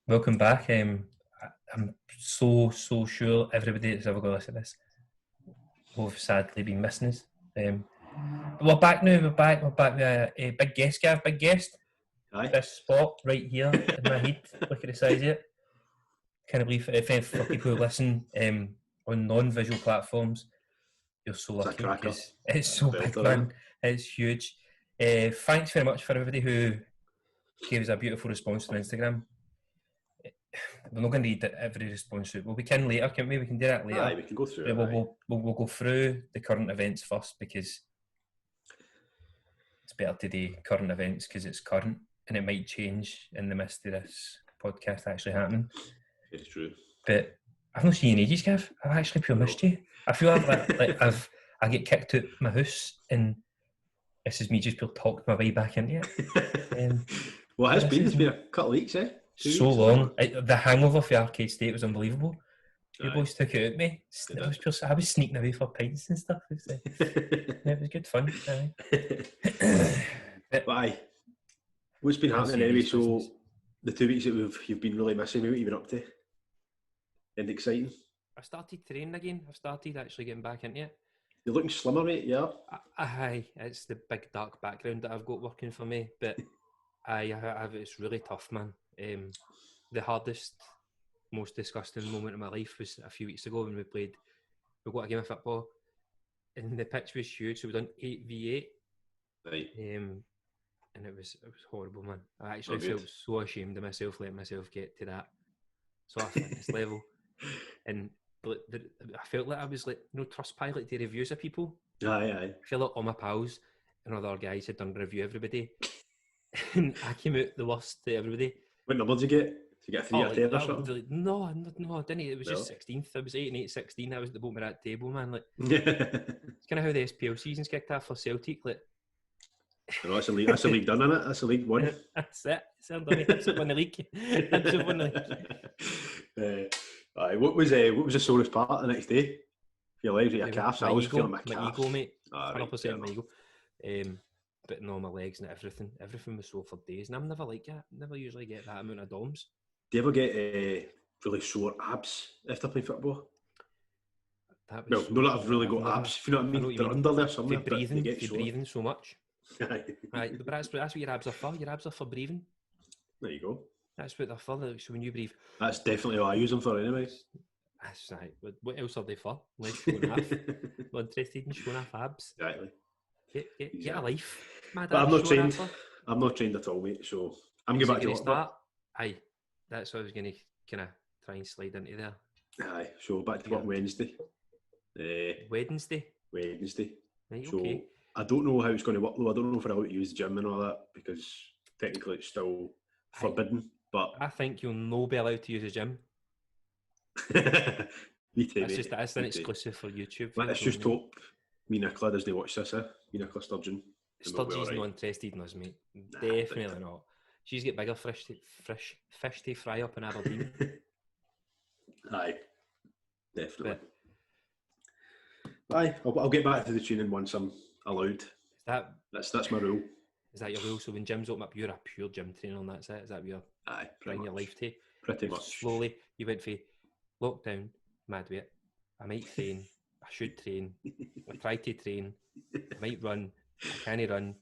Welcome back. I'm so sure everybody that's ever going to listen to this will have sadly been missing us. We're back now. We're back with a big guest, Gav. Big guest. Aye. This spot right here in my head. Look at the size of it. Can't believe it. For people who listen on non-visual platforms, you're so lucky because it's so big, man. It's huge. Thanks very much for everybody who gave us a beautiful response on Instagram. We're not going to read every response. Well, we can later, can't we? We can do that later. Aye, we can go through it. We'll go through the current events first because it's better to do current events because it's current and it might change in the midst of this podcast actually happening. It's true. But I've not seen you in ages, Gav. I've actually pure missed you. I feel I get kicked out my house and this is me just pure talked my way back into it. Well, it's been a couple of weeks, eh? So long. The hangover for Arcade State was unbelievable. You boys took it out of me. I was sneaking away for pints and stuff. It was good fun. Aye. What's been happening anyway? So the 2 weeks that you've been really missing me, what you've been up to? And exciting? I started training again. I've started actually getting back into it. You're looking slimmer, mate, yeah? Aye, it's the big dark background that I've got working for me. But it's really tough, man. The hardest, most disgusting moment of my life was a few weeks ago when we got a game of football and the pitch was huge, so we done 8v8. Right. And it was horrible, man. I actually felt so ashamed of myself letting myself get to that sort of fitness level. And I felt like I was like, Trustpilot to reviews of people. Aye. I felt like all my pals and other guys had done a review everybody. And I came out the worst to everybody. What number did you get? Did you get 3 or 10 or something? No, I didn't. It was just 16th. I was 8 and 8, 16. I was at the bottom of that table, man. Like, it's kind of how the SPL season's kicked off for Celtic. Like, no, that's a league done, isn't it? That's a league one. That's it. Hibs won the league. Hibs won the league. Aye, what was the sorest part the next day? Your legs or your calves? I was feeling my calves. My ego, mate. 100% my ego. But no, my legs and everything was sore for days, and I'm never like that. Never usually get that amount of DOMs. Do you ever get really sore abs after playing football? Not that I've really got abs, if you know what I mean. They're under there somewhere. Breathing so much. Right, but that's what your abs are for. Your abs are for breathing. There you go. That's what they're for. So when you breathe, that's definitely what I use them for, anyways. That's right. But what else are they for? Like showing off. Not interested in showing off abs. Exactly. Get a life. But I'm not trained. I'm not trained at all, mate. So I'm going back to start. Aye, that's what I was going to kind of try and slide into there. Aye, so back to work Wednesday. Wednesday. Right, so okay. I don't know how it's going to work though. I don't know if I'm allowed to use the gym and all that because technically it's still forbidden. But I think you'll not be allowed to use a gym. That's an exclusive for YouTube. Let's just hope me Nicola doesn't watch this, me Nicola Sturgeon. Sturgeon's not interested in us, mate. Definitely not. She's got bigger fish to fry up in Aberdeen. Aye, definitely. Aye, I'll get back to the training once I'm allowed. That's my rule. Is that your rule? So when gyms open up, you're a pure gym trainer and that's it? Is that what you're trying your life to? Pretty much. Slowly, you went for lockdown, mad weight. I might train. I should train. I try to train. I might run. I can't run.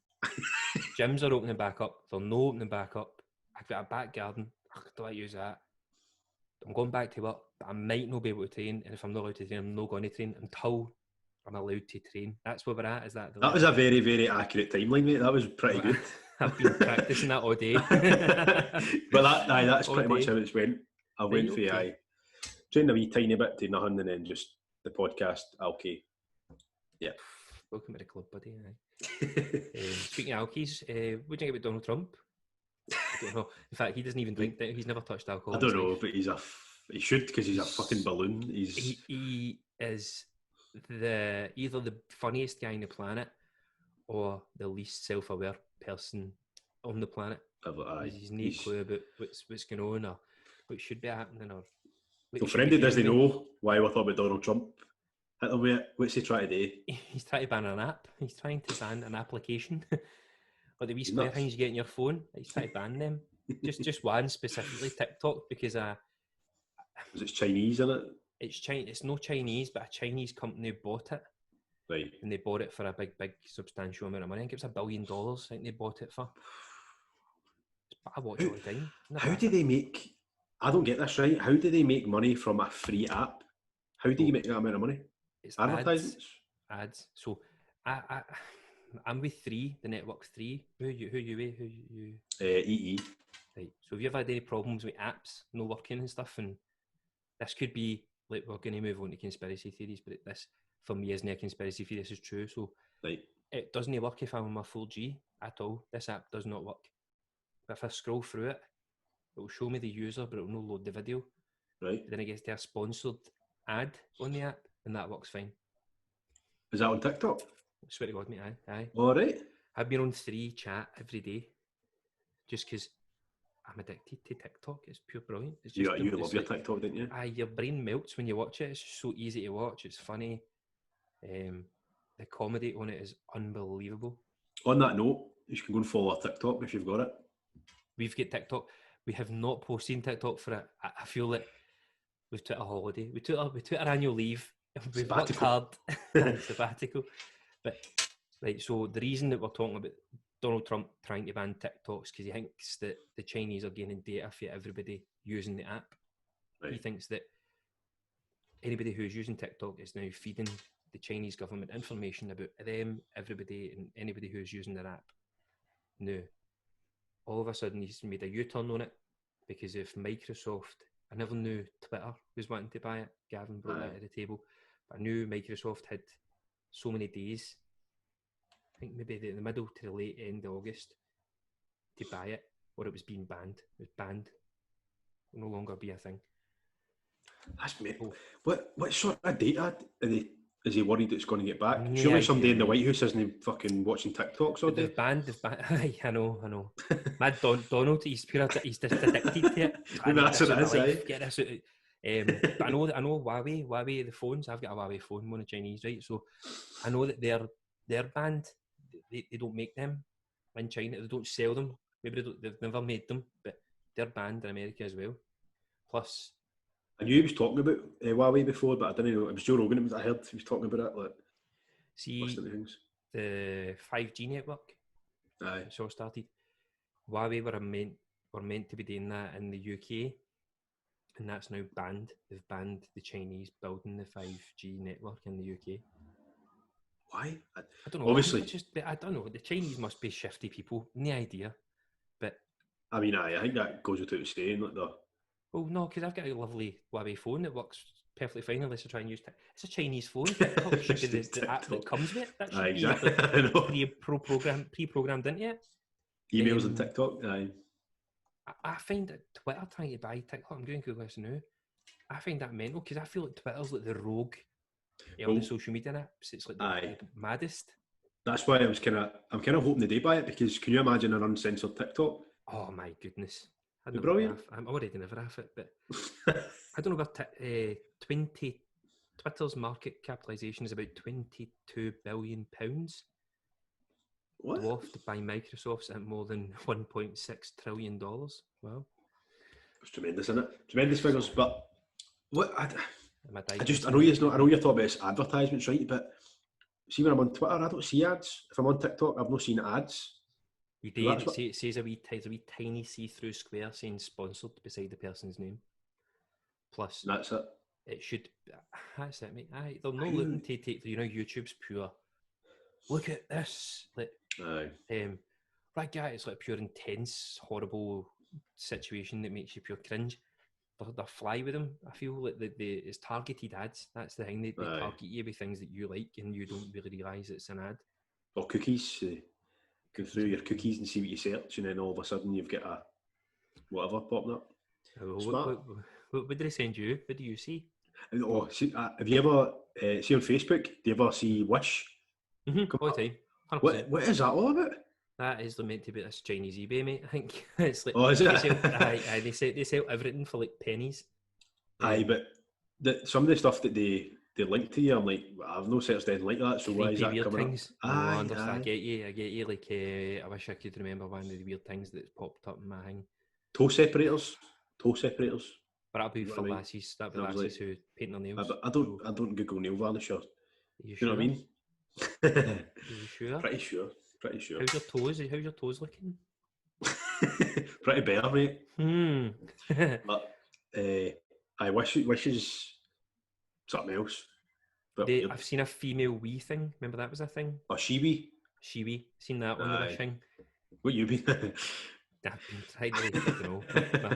Gyms are opening back up. They're not opening back up. I've got a back garden. Do I use that? I'm going back to work, but I might not be able to train. And if I'm not allowed to train, I'm not going to train until I'm allowed to train. That's where we're at. Is that? That was a very, very accurate timeline, mate. That was pretty good. I've been practicing that all day. But that's pretty much how it's went. I went for trained a wee tiny bit to nothing, and then just the podcast. Okay. Yeah. Welcome to the club, buddy. Speaking of alkies, what do you think about Donald Trump? I don't know. In fact, he doesn't even drink that. He's never touched alcohol. I don't know, but he should because he's a fucking balloon. He is either the funniest guy on the planet or the least self-aware person on the planet. He's no clue about what's going on or what should be happening or. So, Friendy doesn't know why we're talking about Donald Trump. What's he trying to do? He's trying to ban an app. He's trying to ban an application. Or the wee square things you get in your phone. He's trying to ban them. just one specifically, TikTok, because Because it's Chinese, isn't it? it's no Chinese, but a Chinese company bought it, Right. and they bought it for a big substantial amount of money. I think it was $1 billion. I think they bought it for. I watch it all the time. Never How had do it. they make... I don't get this right. How do they make money from a free app? How do you make that amount of money? It's Advertisements? ads. So I'm with Three, the network Three. Who you with? Who you? EE. Right. So have you ever had any problems with apps not working and stuff? And this could be like, we're going to move on to conspiracy theories, but this for me isn't a conspiracy theory. This is true. So Right. it doesn't work if I'm on my 4G at all. This app does not work. But if I scroll through it, it will show me the user, but it will not load the video. Right. Then it gets to a sponsored ad on the app, and that works fine. Is that on TikTok? I swear to God, mate, aye. All right. I've been on Three chat every day, just because I'm addicted to TikTok. It's pure brilliant. It's just You love your TikTok, didn't you? Aye, your brain melts when you watch it. It's just so easy to watch. It's funny. The comedy on it is unbelievable. On that note, you can go and follow our TikTok if you've got it. We've got TikTok. We have not posted TikTok for it. I feel that we've took a holiday. We took our annual leave. We've worked hard. Sabbatical. But right, so the reason that we're talking about Donald Trump trying to ban TikToks because he thinks that the Chinese are gaining data for everybody using the app. Right. He thinks that anybody who's using TikTok is now feeding the Chinese government information about them, everybody, and anybody who's using their app. Now, all of a sudden, he's made a U-turn on it because of Microsoft. I never knew Twitter was wanting to buy it. Gavin brought that to the table. But I knew Microsoft had so many days, I think maybe the middle to the late end of August, to buy it, or it was being banned. It was banned. It will no longer be a thing. That's me. What sort of data is he worried it's going to get back? Yeah, surely somebody in the White House isn't fucking watching TikToks all day. They've banned. I know. Mad Donald, he's just addicted to it. That's what it is, eh? Get this out. But I know Huawei, the phones. I've got a Huawei phone, one of Chinese, right? So I know that they're banned. They don't make them in China. They don't sell them. Maybe they've never made them, but they're banned in America as well. Plus, I knew he was talking about Huawei before, but I didn't know. It was Joe Rogan. I heard he was talking about it. Like, see, the 5G network. Aye. It's all started. Huawei were meant to be doing that in the UK, and that's now banned. They've banned the Chinese building the 5G network in the UK. Why? I don't know. Obviously, I don't know. The Chinese must be shifty people. No idea. But I mean, I think that goes without saying. Like well, no, because I've got a lovely Huawei phone that works perfectly fine unless I try and use it. It's a Chinese phone. TikTok should be the app that comes with it. That should exactly. be pre-programmed into it. Emails and TikTok. Aye. I find that Twitter trying to buy TikTok. I'm doing Google this now. I find that mental because I feel like Twitter's like the rogue. All the social media apps. It's like the maddest. That's why I'm kind of hoping they do buy it, because can you imagine an uncensored TikTok? Oh my goodness. Brilliant. I'm already never have it, but I don't know about Twitter's market capitalisation is about £22 billion. What? Dwarfed by Microsoft's at more than $1.6 trillion. Wow. It's tremendous, isn't it? Tremendous figures, but what I know you're talking about this advertisements, right? But see, when I'm on Twitter, I don't see ads. If I'm on TikTok, I've not seen ads. You did. It says a wee tiny see-through square saying sponsored beside the person's name. Plus, that's it. It should. That's it, mate. They're not looking to take. YouTube's pure. Look at this. Like, right, guy. It's like pure intense, horrible situation that makes you pure cringe. They're fly with them. I feel like it's targeted ads. That's the thing. They target you with things that you like, and you don't really realise it's an ad. Or cookies. Go through your cookies and see what you search, and then all of a sudden you've got a whatever popping up. What did they send you? What do you see? Oh, have you ever see on Facebook? Do you ever see Wish? All the time. 100%. What is that all about? That is meant to be this Chinese eBay, mate. I think it's like. Oh, is it? They sell everything for like pennies. Aye, but some of the stuff that they link to you, I'm like, I've no searched anything like that. So why is that coming things. up? I understand. I get you. Like, I wish I could remember one of the weird things that's popped up in my thing. toe separators. But that'll be You know for what I mean? lassies. That'll be And I was lassies like, who paint their nails. I don't Google nail varnisher. Are you You know sure? what I mean? Are you sure? Pretty sure. How's your toes looking? Pretty bare, mate. But I wishes something else. But weird. I've seen a female wee thing. Remember that was a thing? A shiwi. Shiwi. Seen that on the Aye. wish thing. What you been? I've been trying to, you know,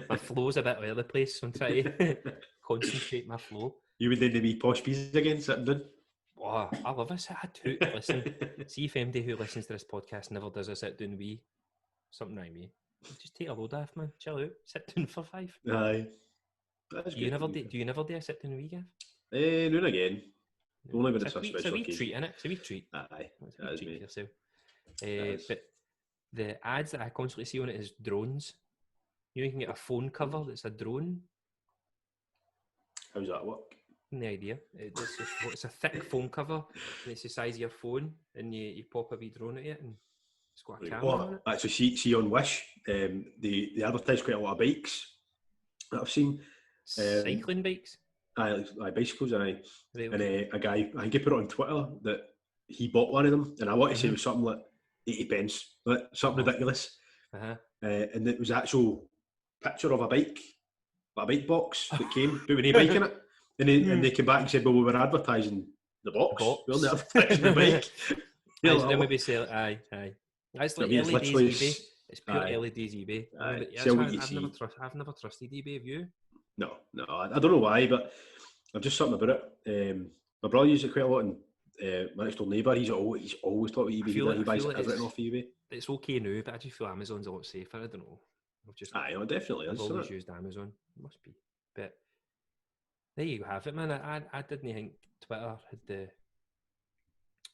my flow's a bit all over the place, so I'm trying to concentrate my flow. You would do the wee posh peas again, sitting down? Oh, I love a sit down. Listen, see if MD who listens to this podcast never does a sit down wee, something like me. Just take a load off, man. Chill out. Sit down for 5. Aye. Do you never do a sit down wee, Gav? Now and again. Only when it's a It's a special wee occasion. treat, innit? It's a wee treat. Aye. It's a That wee is treat me. for yourself. That is. But the ads that I constantly see on it is drones. You can get a phone cover that's a drone. How's that work? No idea. It's a thick phone cover, and it's the size of your phone, and you pop a wee drone at it, and it's got a camera on it. Actually, see on Wish, they advertise quite a lot of bikes that I've seen. Cycling bikes? Aye, bicycles, aye. Right, And a guy, I think he put it on Twitter that he bought one of them, and I want to say it was something like 80 pence, like something ridiculous. Uh-huh. And it was an actual picture of a bike box that came, but when he biking it, and they came back and said, well, we were advertising the box. We weren't advertising the bike. Then maybe say, aye. That's like early days eBay. It's pure early days eBay. I've never trusted eBay, have you? No, I don't know why, but I've just something about it. My brother uses it quite a lot, and my next door neighbour, he's always talking about eBay. He buys everything off eBay. It's okay now, but I just feel Amazon's a lot safer. I don't know. It definitely is. I've always used Amazon. It must be. But there you have it, man. I didn't think Twitter had the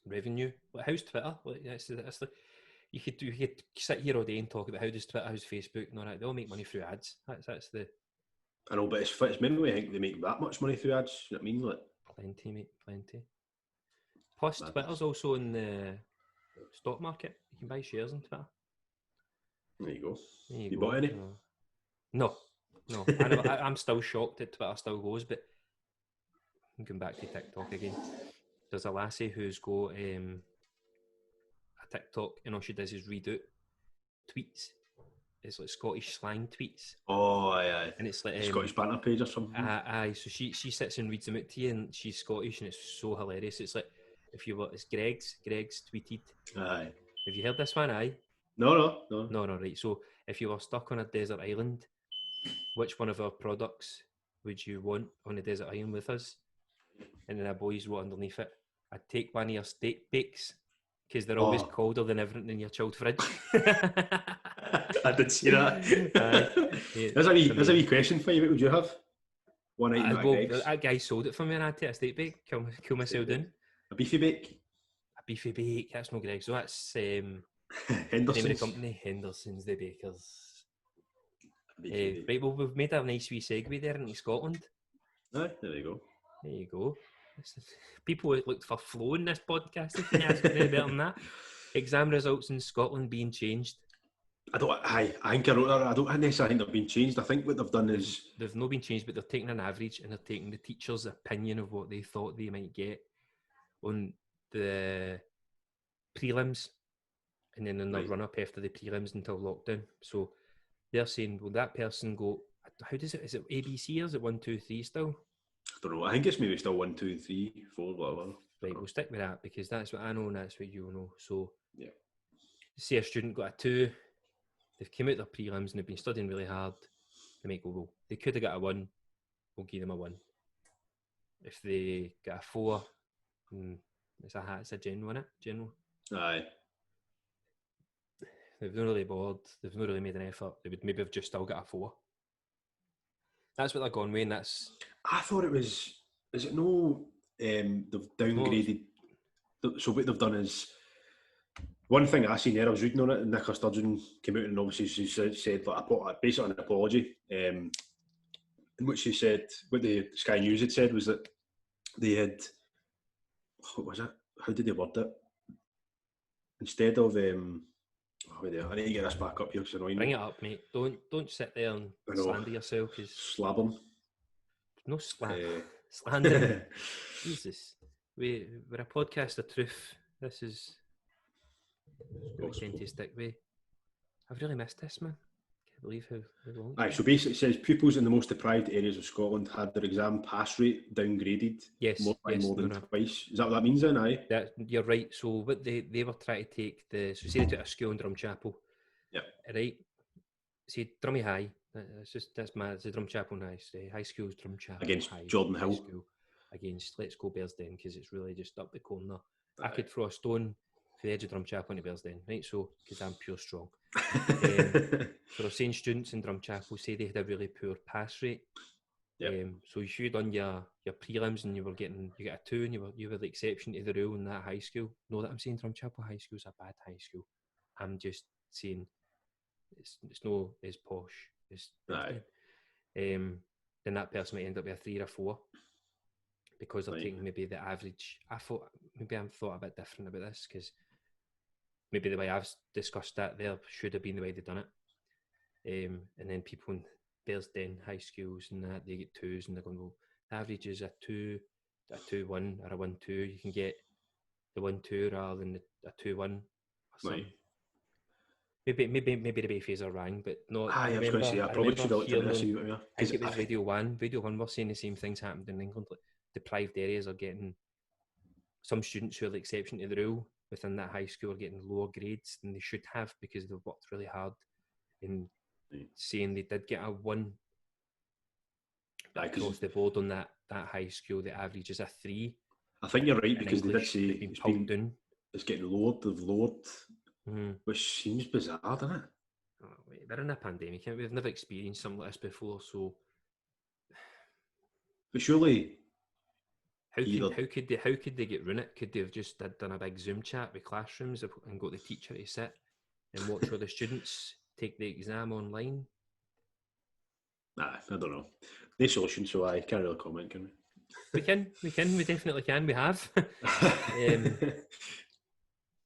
revenue. Like, how's Twitter? Like, you could sit here all day and talk about how does Twitter, how's Facebook, and all that. They all make money through ads. That's the. I know, but it's mainly I think they make that much money through ads. You know what I mean? Like, plenty, mate, plenty. Plus, Twitter's also in the stock market. You can buy shares on Twitter. There you go. You bought any? No. I'm still shocked that Twitter still goes, but I'm going back to TikTok again. There's a lassie who's got a TikTok, and all she does is read out tweets. It's like Scottish slang tweets. Oh, aye. And it's like Scottish banter page or something. Aye. So she sits and reads them out to you, and she's Scottish, and it's so hilarious. It's like it's Greg's tweeted. Aye. Have you heard this one? Aye. No. Right. So if you were stuck on a desert island, which one of our products would you want on a desert island with us? And then a boys wrote underneath it, I'd take one of your steak bakes, because they're always colder than everything in your chilled fridge. I did see that. There's a wee question for you. What would you have? One item that guy sold it for me, and I'd take a steak bake, kill myself down. A beefy bake? A beefy bake, that's no Greg. So that's Henderson's. name of the company, Henderson's the Bakers. Right, well, we've made a nice wee segue there into Scotland. Aye, there you go. People looked for flow in this podcast, if you ask me any better than that. Exam results in Scotland being changed. I think I wrote that. I don't necessarily think they've been changed. I think what they've done is... They've not been changed, but they're taking an average, and they're taking the teacher's opinion of what they thought they might get on the prelims, and then they'll run up after the prelims until lockdown. So they're saying, will that person go... How does it... Is it ABC or is it 1, 2, 3 still? I don't know. I think it's maybe still 1, 2, 3, 4, whatever. Right, we'll stick with that, because that's what I know and that's what you know. So, yeah. Say a student got a 2, they've come out their prelims and they've been studying really hard, they might go, well, they could have got a 1, we'll give them a 1. If they get a 4, it's a general, isn't it? General. Aye. They've not really bored, they've not really made an effort, they would maybe have just still got a 4. That's what they're going with, and that's... I thought it was... Is it no... they've downgraded... So what they've done is... One thing I seen there, I was reading on it, and Nicola Sturgeon came out and obviously she said like, basically an apology, in which she said, what the Sky News had said was that they had... What was it? How did they word it? Instead of... Oh, I need to get this back up here because it's annoying. Bring it up, mate. Don't sit there and slander yourself. Cause slab him. No slander. Jesus. We're a podcast of truth. This is what we tend to stick with. I've really missed this, man. Can't believe how long. Aye, so basically it says pupils in the most deprived areas of Scotland had their exam pass rate downgraded more than twice. Is that what that means then? Aye. You're right. So what they were trying to take say they took a school in Drumchapel. Yeah. Right. See Drummy High. That's mad. It's a Drumchapel high school's Drumchapel against High, Jordan Hill. Against Let's Go Bearsden because it's really just up the corner. Aye. I could throw a stone for the edge of Drumchapel into Bearsden, right? So because I'm pure strong. So they're saying students in Drumchapel say they had a really poor pass rate. Yep. So if you done your prelims and you got a 2 and you were the exception to the rule in that high school. No, that I'm saying Drumchapel High School's a bad high school. I'm just saying it's no as posh as then that person might end up with a 3 or 4 because they're taking maybe the average. I'm thought a bit different about this because maybe the way I've discussed that there should have been the way they've done it. And then people in Bearsden high schools and that, they get 2s and they're going, well, the average is a 2, a 2-1 or a 1-2. You can get the 1-2 rather than a 2-1 or something. Right. Maybe the Bayface are wrong, but no. I was going to say, I probably should have looked at this. I think it was Radio 1. Radio 1 were saying the same things happened in England. Like deprived areas are getting, some students who are the exception to the rule within that high school are getting lower grades than they should have because they've worked really hard in saying they did get a 1 across the board on that high school. The average is a 3. I think you're right because English, they did say it's getting lowered. They've lowered. Which seems bizarre, doesn't it? Oh, wait, they're in a pandemic. We've never experienced something like this before, so. But surely, how could they get run it? Could they have just done a big Zoom chat with classrooms and got the teacher to sit and watch all the students take the exam online? Nah, I don't know. No solution, so I can't really comment, can we? We definitely can. We have.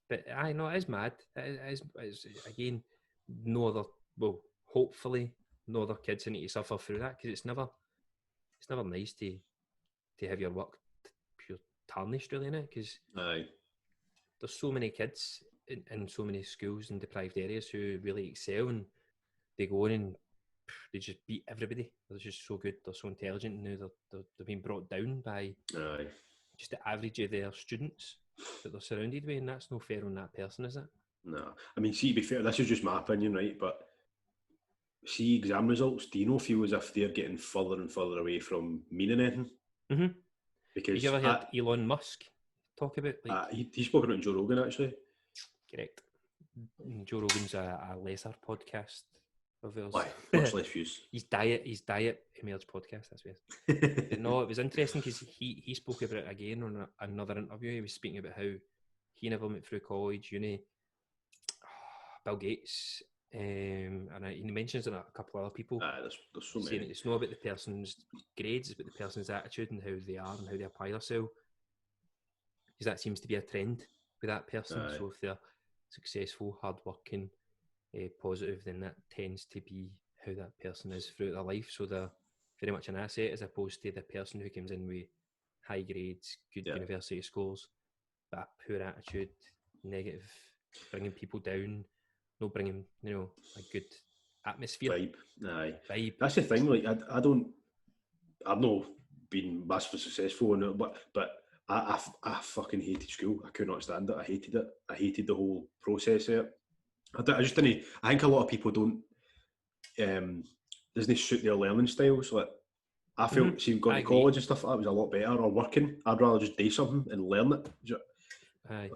But I know it is mad. It is again, hopefully no other kids need to suffer through that because it's never nice to have your work pure tarnished, really, innit? Because there's so many kids in so many schools in deprived areas who really excel and they go in and they just beat everybody. They're just so good. They're so intelligent, and now they're being brought down by just the average of their students that they're surrounded with, and that's no fair on that person, is it? No. I mean, see, to be fair, this is just my opinion, right? But see, exam results, do you not feel as if they're getting further and further away from meaning anything? Mm-hmm. Because have you ever heard Elon Musk talk about? He spoke about Joe Rogan, actually. Correct. Joe Rogan's a lesser podcast of theirs. Much less views. His diet emerged podcast, that's weird. But no, it was interesting because he spoke about it again on another interview. He was speaking about how he never went through college, uni. Bill Gates, and he mentions it a couple of other people. There's so many. It's not about the person's grades, it's about the person's attitude and how they are and how they apply themselves. Because that seems to be a trend with that person. So if they're successful, hardworking, positive, then that tends to be how that person is throughout their life. So they're very much an asset as opposed to the person who comes in with high grades, good university scores, but a poor attitude, negative, bringing people down, not bringing, a good atmosphere. Vibe. That's the thing. Like I've not been massively successful in it, but I fucking hated school. I could not stand it. I hated it. I hated the whole process of it. I just didn't. I think a lot of people don't. Doesn't suit their learning styles. Like I felt, see, going to college and stuff like that was a lot better. Or working, I'd rather just do something and learn it. Aye,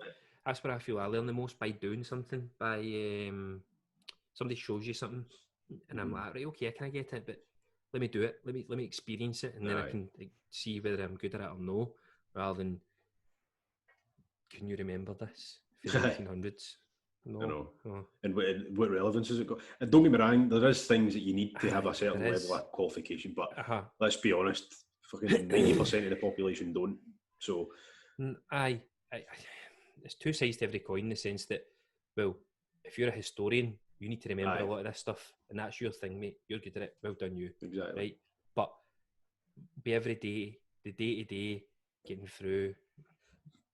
that's where I feel I learn the most, by doing something. By somebody shows you something, and I'm like, right, okay, can I get it? But let me do it. Let me experience it, and then I can see whether I'm good at it or no. Rather than, can you remember this for the 1900s? No. And what relevance has it got? And don't get me wrong, there is things that you need to have a certain level of qualification, but let's be honest, fucking 90% of the population don't. So, there's two sides to every coin in the sense that, well, if you're a historian, you need to remember Aye. a lot of this stuff, and that's your thing, mate. You're good at it. Well done, you. Exactly. Right? But be every day, the day-to-day, getting through.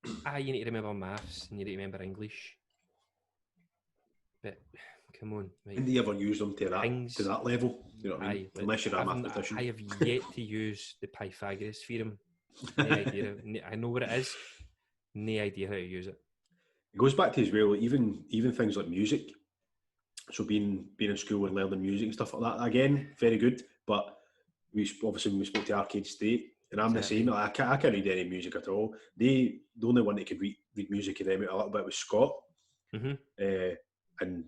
You need to remember maths, and you need to remember English. But come on, mate. Didn't you ever use them to that level? You know what I mean? Unless you're a mathematician. I have yet to use the Pythagoras theorem. No idea. I know what it is. No idea how to use it. It goes back to as well, even things like music. So being in school and learning music and stuff like that, again, very good. But we spoke to Arcade State, and I'm the same. Like, I can't read any music at all. The only one that could read music of them out a little bit was Scott. Mm-hmm. And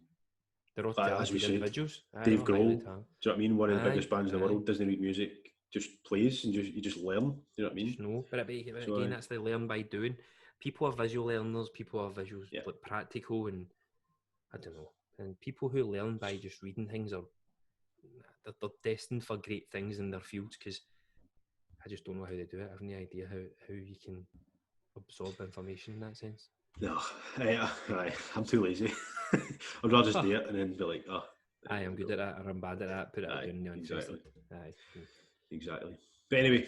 they're all as we said, individuals. Dave Grohl, do you know what I mean? One of the biggest bands in the world, doesn't read music, just plays, and you just learn. You know what I mean? No, but again, that's the learn by doing. People are visual learners. People are visual, like practical, and I don't know. And people who learn by just reading things they're destined for great things in their fields, because I just don't know how they do it. I have no idea how you can absorb information in that sense. No, I'm too lazy. I'd rather just do it and then be like, I'm good at that, or I'm bad at that. Put it down. Exactly. Exactly. But anyway,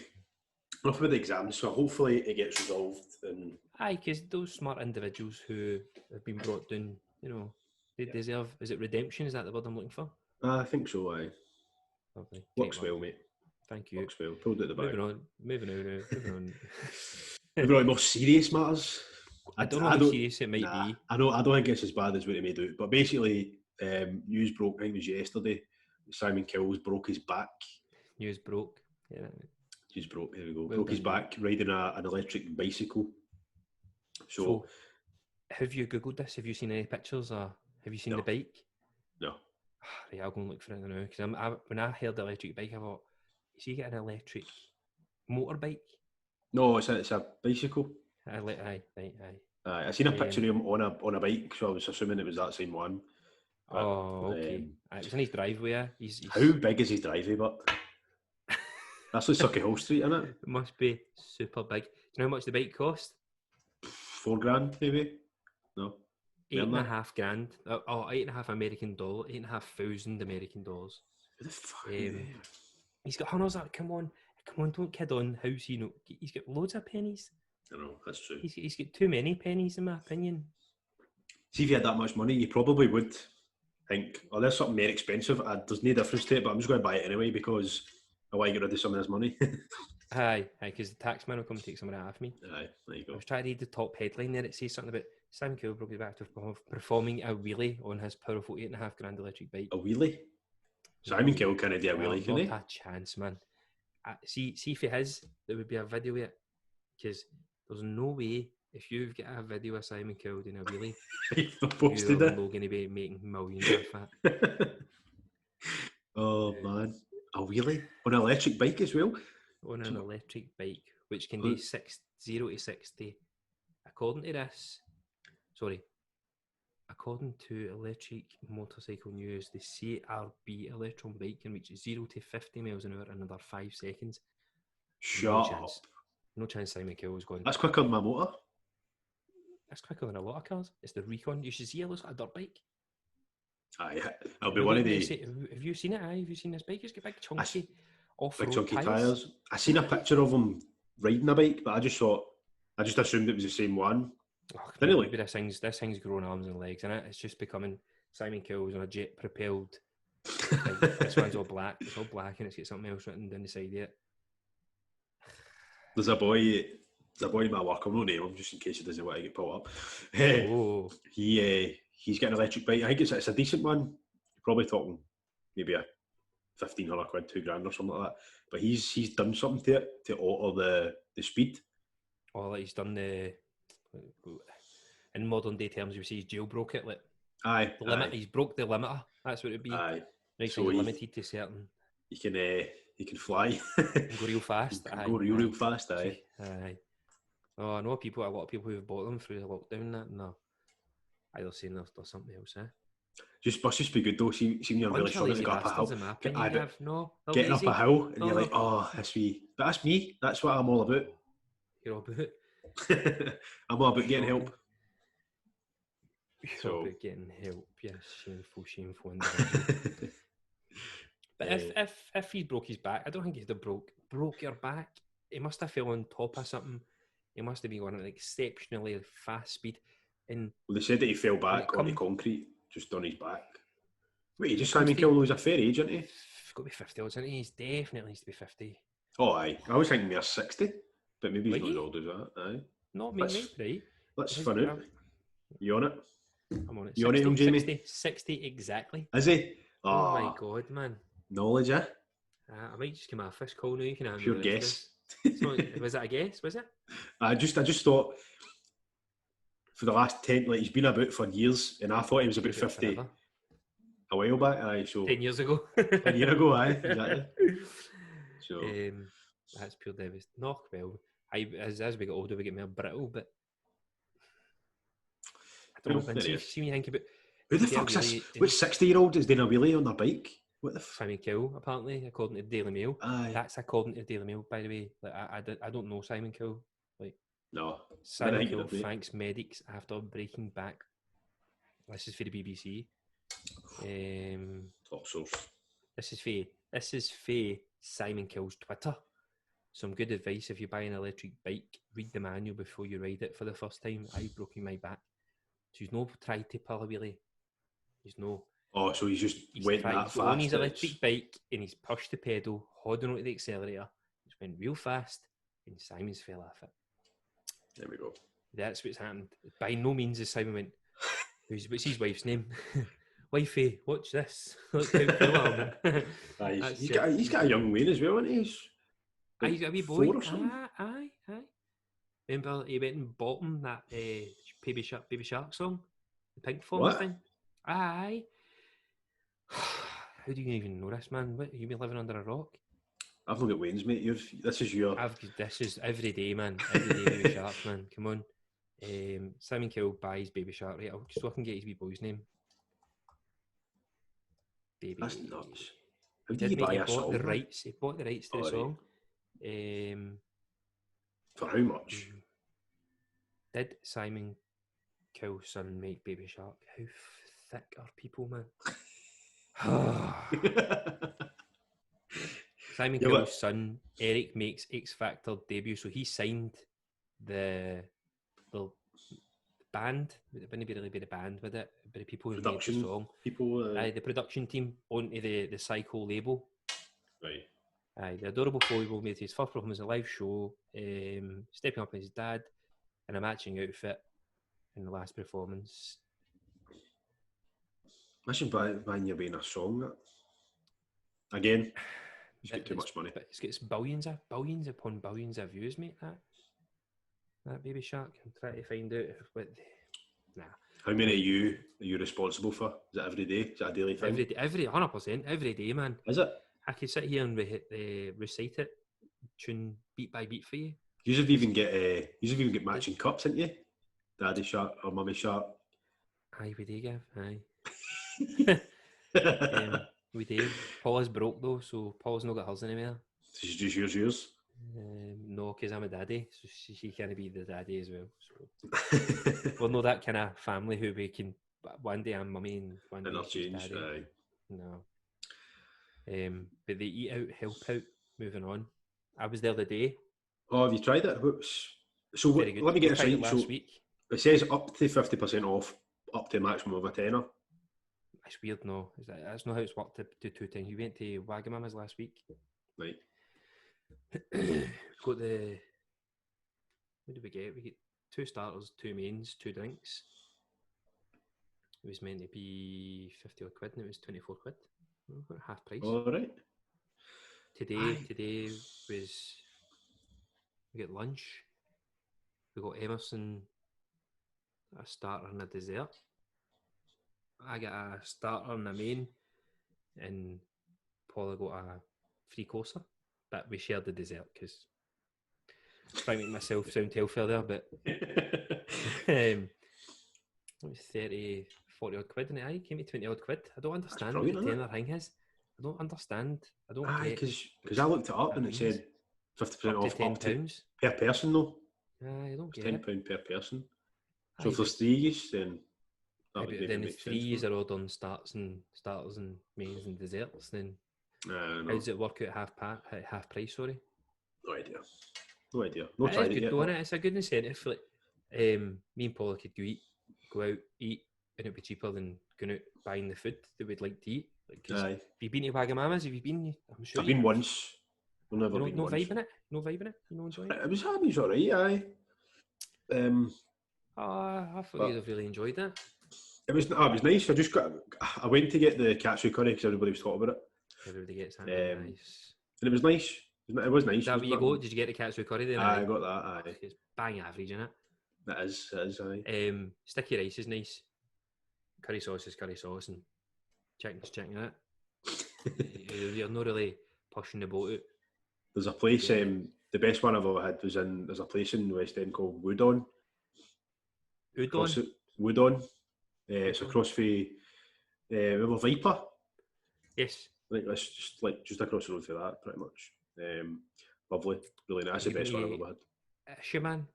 enough about the exams. So hopefully it gets resolved. And because those smart individuals who have been brought down, they deserve. Is it redemption? Is that the word I'm looking for? I think so. Aye. Lovely. Works well, mate. Thank you. Works well. Pulled out the bag. Moving on. Moving on. More serious matters. I don't know how serious it might be. I don't think it's as bad as what it may do. But basically, news broke, I think it was yesterday, Simon Cowell broke his back. News broke. Yeah. News broke, there we go. Broke his back riding an electric bicycle. So, have you Googled this? Have you seen any pictures, or have you seen the bike? No. Right, I'll go and look for it now. Because when I heard electric bike, I thought, is he getting an electric motorbike? No, it's a bicycle. Aye. I seen a picture of him on a bike, so I was assuming it was that same one. But, okay. It was in his driveway. He's how big is his driveway? But that's like Sauchiehall Street, isn't it? It must be super big. Do you know how much the bike cost? $4,000 maybe. No. $8,500. $8,500 American dollar. $8,500 American dollars. Who the fuck? He's got hunters that come on, don't kid on. How's he know? He's got loads of pennies. I know, that's true. He's got too many pennies, in my opinion. See, if you had that much money, you probably would think, oh, there's something more expensive. There's no difference to it, but I'm just going to buy it anyway because I want to get rid of some of this money. Aye, because the taxman will come and take some of that off me. Aye, there you go. I was trying to read the top headline there. It says something about Simon Cowell broke his back after performing a wheelie on his powerful $8,500 electric bike. A wheelie? Simon Cowell can't do a wheelie, can he? Not a chance, man. See if he has, there would be a video of it. Because there's no way, if you've got a video of Simon Cowell doing a wheelie, you're not going to be making millions off that. Oh, man. A wheelie? On an electric bike as well? On an electric bike, which can do 0 to 60. According to Electric Motorcycle News, the CRB Electron bike can reach 0 to 50 miles an hour in under 5 seconds. Shut up. No chance Simon Cowell's going. That's quicker than my motor. That's quicker than a lot of cars. It's the Recon. You should see it looks like a dirt bike. Aye, I'll be one of the... Have you seen it? Have you seen this bike? It's got big chunky off-road big chunky tyres. I seen a picture of him riding a bike, but I just assumed it was the same one. Maybe this thing's growing arms and legs, and it's just becoming Simon Cowell's on a jet propelled. This one's all black. It's all black, and it's got something else written down the side of it. There's a boy in my work. I'm not naming him just in case he doesn't want to get pulled up. He's got an electric bike. I think it's a decent one. You're probably talking maybe a £1,500, £2,000 or something like that. But he's done something to it to alter the speed. Oh, like he's done the, in modern day terms, you say he's jailbroke it. Like, aye, the limit. He's broke the limiter. That's what it'd be. Aye, right, so he's limited to certain. He can fly. Go real fast. Go real fast. Aye. Aye. Oh, I know a lot of people who've bought them through the lockdown. That no, either saying there's something else. Must just be good though. See when you're really struggling to go up a hill. Getting up a hill and you're like, oh, that's me. But that's me. That's what I'm all about. You're all about. I'm all about getting help. So about getting help, yes, shameful individual. But if he broke his back, I don't think he'd have broke your back. He must have fell on top of something. He must have been going at an exceptionally fast speed. And well, they said that he fell back on the concrete, just on his back. Wait, he just Yeah, Simon Cowell was a fair age, isn't he? He's got to be 50 odds, isn't he? He's definitely needs to be 50. Oh, aye. I was thinking they're 60, but maybe he's Were not as you? old as that. Aye. No, maybe, right? Let's His find out. You on it? I'm on it. You on it, young Jamie? 60 exactly. Is he? Oh my God, man. Knowledge, eh? I might just give my fish call now. You can have pure guess. So, was that a guess? Was it? I just thought for the last 10, like he's been about for years, and I thought he was about 50 forever. A while back. Aye, so 10 years ago. 10 years ago, aye, exactly. So that's pure devastation. No, well, as we get older, we get more brittle, but I don't know. And see when you think about who the fuck's this? Which 60-year-old is doing a wheelie on their bike? What the Simon Cowell, apparently, according to the Daily Mail. Aye. That's according to the Daily Mail, by the way. Like I don't know Simon Cowell. Like no, Simon Cowell thanks medics after breaking back. This is for the BBC. Top source. This is for Simon Cowell's Twitter. Some good advice: if you buy an electric bike, read the manual before you ride it for the first time. I've broken my back, so he's no tried to pull a wheelie. He's no. Oh, so he's went that fast. On his electric bike and he's pushed the pedal, holding onto the accelerator. He's went real fast, and Simon's fell off it. There we go. That's what's happened. By no means has Simon went. What's his wife's name? Wifey, watch this. Look how cool I am. He's got a young Wayne as well, isn't he? He's got a wee boy. Aye. Remember he went and bought him that Baby Shark song, the Pink Form thing. Aye. How do you even know this, man? What, you been living under a rock? I've not got Wayne's, mate. This is every day, man. Every day, Baby Shark, man. Come on. Simon Cowell buys Baby Shark, right? So I can get his wee boy's name. Baby. That's nuts. How did he buy a song? He bought the rights to the song. For how much? Did Simon Cowell's son make Baby Shark? How thick are people, man? Simon Cowell's son Eric makes X Factor debut, so he signed the band. It wouldn't really be the band with it, but the people who made the song, the production team onto the Psycho label. Right. The adorable four-year-old made his first performance in a live show, stepping up as his dad in a matching outfit in the last performance. Imagine buying your being a song. Again, you get too much money. But it's billions upon billions of views, mate. That Baby Shark. I'm trying to find out what. Nah. How many are you responsible for? Is it every day? Is that a daily thing? Every 100%, every day, man. Is it? I could sit here and recite it, tune beat by beat for you. You should even get matching cups, didn't you? Daddy Shark or Mummy Shark. Aye, we do, Gav. Aye. We do. Paula's broke though, so Paula's not got hers anymore. She's just yours. No, because I'm a daddy, so she can't be the daddy as well. So we're not that kind of family who we can. One day I'm mummy and one day she's daddy. Aye. No. But they eat out, help out. Moving on. I was there the day. Oh, have you tried it? So let me get this right. Last week. It says up to 50% off, up to a maximum of a tenner. It's weird, no. That's not how it's worked to do 2 times. We went to Wagamama's last week. Right. Got the... What did we get? We get 2 starters, 2 mains, 2 drinks. It was meant to be 50 odd quid and it was 24 quid. Half price. All right. Today was... We got lunch. We got Emerson, a starter and a dessert. I got a starter and a main, and Paula got a 3-courser, but we shared the dessert because trying to make myself sound healthier there, but it was 30, 40 odd quid, and it came to 20 odd quid. I don't understand what the tenner thing is. I don't understand. I don't get because I looked it up and it said 50% off up to £10 per person though. I don't get £10 per person. So if there's 3 then That would Then make if sense. 3 years are all done starters and mains and desserts, then how does it work out half price? Sorry. No idea. No It tried is it good yet. though, innit? It's a good incentive. Like, me and Paula could go out, eat, and it'd be cheaper than going out buying the food that we'd like to eat. Like, Aye. have you been to Wagamama's? Have you been? I'm sure I've you been have. once. I've never been No once. vibe in it. No vibe in it. You know, enjoying it. It was alright, aye. I thought you'd have really enjoyed that. It was nice. I went to get the katsu curry because everybody was talking about it. Everybody gets that. Nice. And it was nice. It was nice. Is that where you go? Did you get the katsu curry then? I got that, aye. It's bang average, isn't it? It is, aye. Sticky rice is nice. Curry sauce is curry sauce, and chicken's chicken, innit? You're not really pushing the boat out. There's a place, the best one I've ever had was there's a place in West End called Woodon. Woodon. It's across from River Viper. Yes. Like that's just across the road for that, pretty much. Lovely, really nice. That's the best one I've ever had. Ishaman?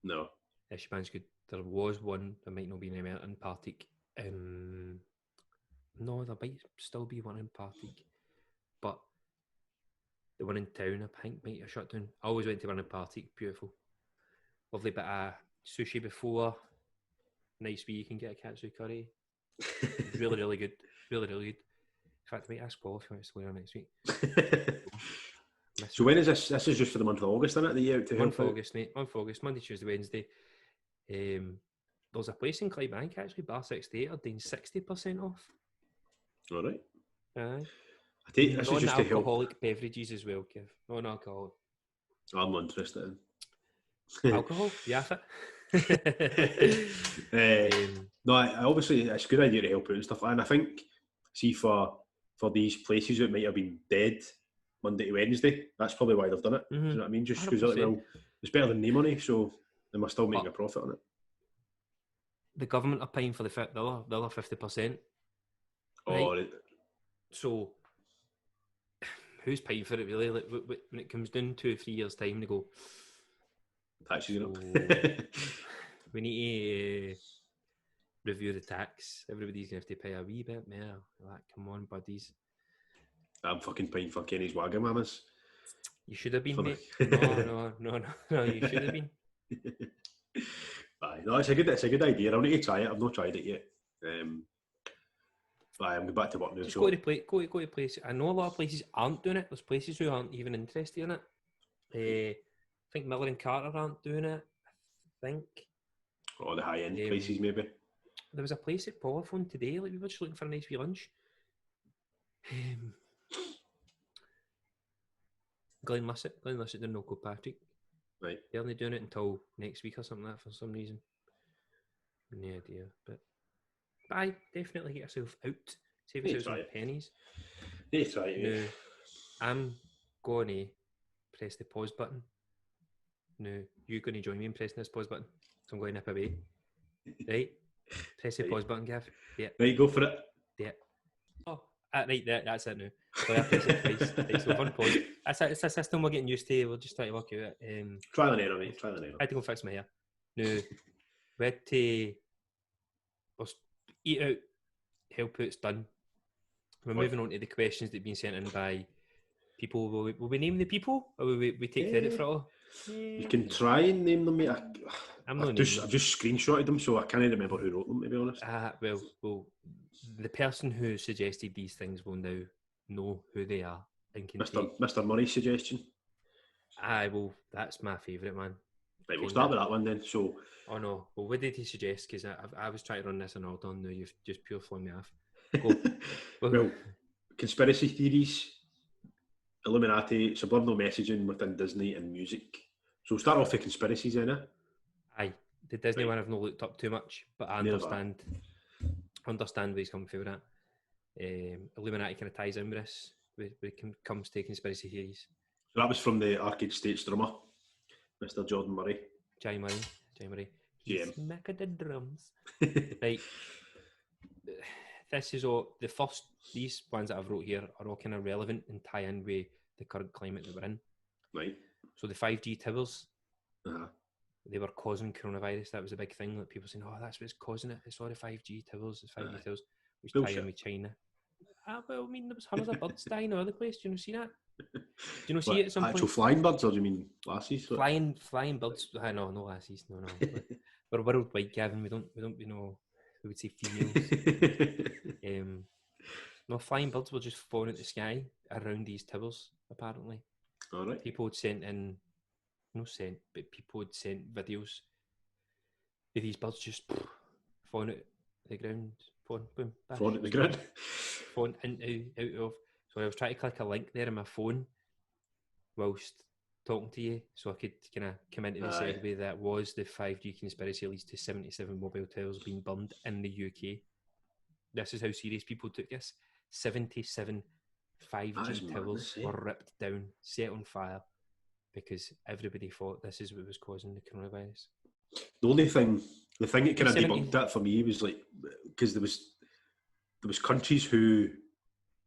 No. Ishaman's good. There was one, there might not be any in Partick. No, there might still be one in Partick, but the one in town, I think, might have shut down. I always went to one in Partick. Beautiful, lovely bit of sushi before. Nice where you can get a katsu curry. Really, really good. Really, really good. In fact, I might ask Paul if he wants to go there next week. So when is this? This is just for the month of August, isn't it? The year to month of August, mate. Month of August, Monday, Tuesday, Wednesday. There's a place in Clydebank actually, Bar 68 are doing 60% off. All right. Aye. I take this is just to help. Non-alcoholic beverages as well, Kev. Non-alcoholic. I'm not interested in alcohol. Yeah. No, obviously it's a good idea to help out and stuff. And I think, see for these places that might have been dead Monday to Wednesday, that's probably why they've done it. Mm-hmm. Do you know what I mean? Just because it's better than no money, so they must still make a profit on it. The government are paying for the other 50%. Oh, right. So who's paying for it really? Like, when it comes down to 3 years' time, they go, taxes, we need to review the tax. Everybody's going to have to pay a wee bit more. Like, come on, buddies. I'm fucking paying for Kenny's Wagamamas. You should have been, mate. No, you should have been. No, it's a good idea. I'll need to try it. I've not tried it yet. But I'm going back to work now. Just go to places. I know a lot of places aren't doing it. There's places who aren't even interested in it. I think Miller and Carter aren't doing it. I think. Oh, the high-end places, maybe. There was a place at Polyphone today. Like, we were just looking for a nice wee lunch. Glen Lussett doing Local Patrick. Right. They're only doing it until next week or something like that for some reason. No idea. But I definitely get yourself out. Save yourself some pennies. Need to try it. Now, I'm going to press the pause button. Now, you're going to join me in pressing this pause button. So I'm going to nip away. Right? Press the pause button, Gav. Yeah. Right, go for it. Yeah. Oh, right, that's it now. So I press it twice. Right, so one pause. It's a system we're getting used to. We'll just try to work out. Trial and error, mate. Trial and error. I had to go fix my hair. Now, we had to eat out, help out's done. We're moving on to the questions that have been sent in by people. Will we name the people, or will we take credit for it all? You can try and name them, mate. I've just screenshotted them, so I can't remember who wrote them, to be honest. Well, the person who suggested these things will now know who they are and can Mr. Murray's suggestion. Well, that's my favourite, man. Right, we'll start with that one then. So, oh no, well, what did he suggest? Because I was trying to run this in order, and now you've just pure flung me off. Well, conspiracy theories, Illuminati, subliminal messaging within Disney and music. So we'll start off with conspiracies, then. Aye, the Disney one I've not looked up too much, but I understand where he's coming from with that. Illuminati kind of ties in with this when it comes to conspiracy theories. So that was from the Arcade States drummer, Mr. Jordan Murray. Jay Murray. GM. Smacking the drums. Right. This is all these ones that I've wrote here are all kind of relevant and tie in with the current climate that we're in. Right. So the 5G towers. Uh-huh. they were causing coronavirus. That was a big thing. Like people saying, "Oh, that's what's causing it. It's all the 5G towers. It's 5G towers." Which tie in with China. Well, I mean, there was hundreds of birds dying all over the place. Do you know see that? Do you know see it at some actual point? Flying birds, or do you mean lassies? Flying birds. No lassies. No. We're worldwide, Gavin. We don't. You know, we would say females. No, flying birds were just falling into the sky around these towers. Apparently, all right. People had sent in, but people had sent videos of these birds just falling out the ground, falling at the ground, falling out of. So I was trying to click a link there on my phone whilst talking to you, so I could kind of come into the segue that was the 5G conspiracy leads to 77 mobile towers being burned in the UK. This is how serious people took this. 77 5G towers were ripped down, set on fire, because everybody thought this is what was causing the coronavirus. The thing that kind of debunked that for me was like, because there was countries who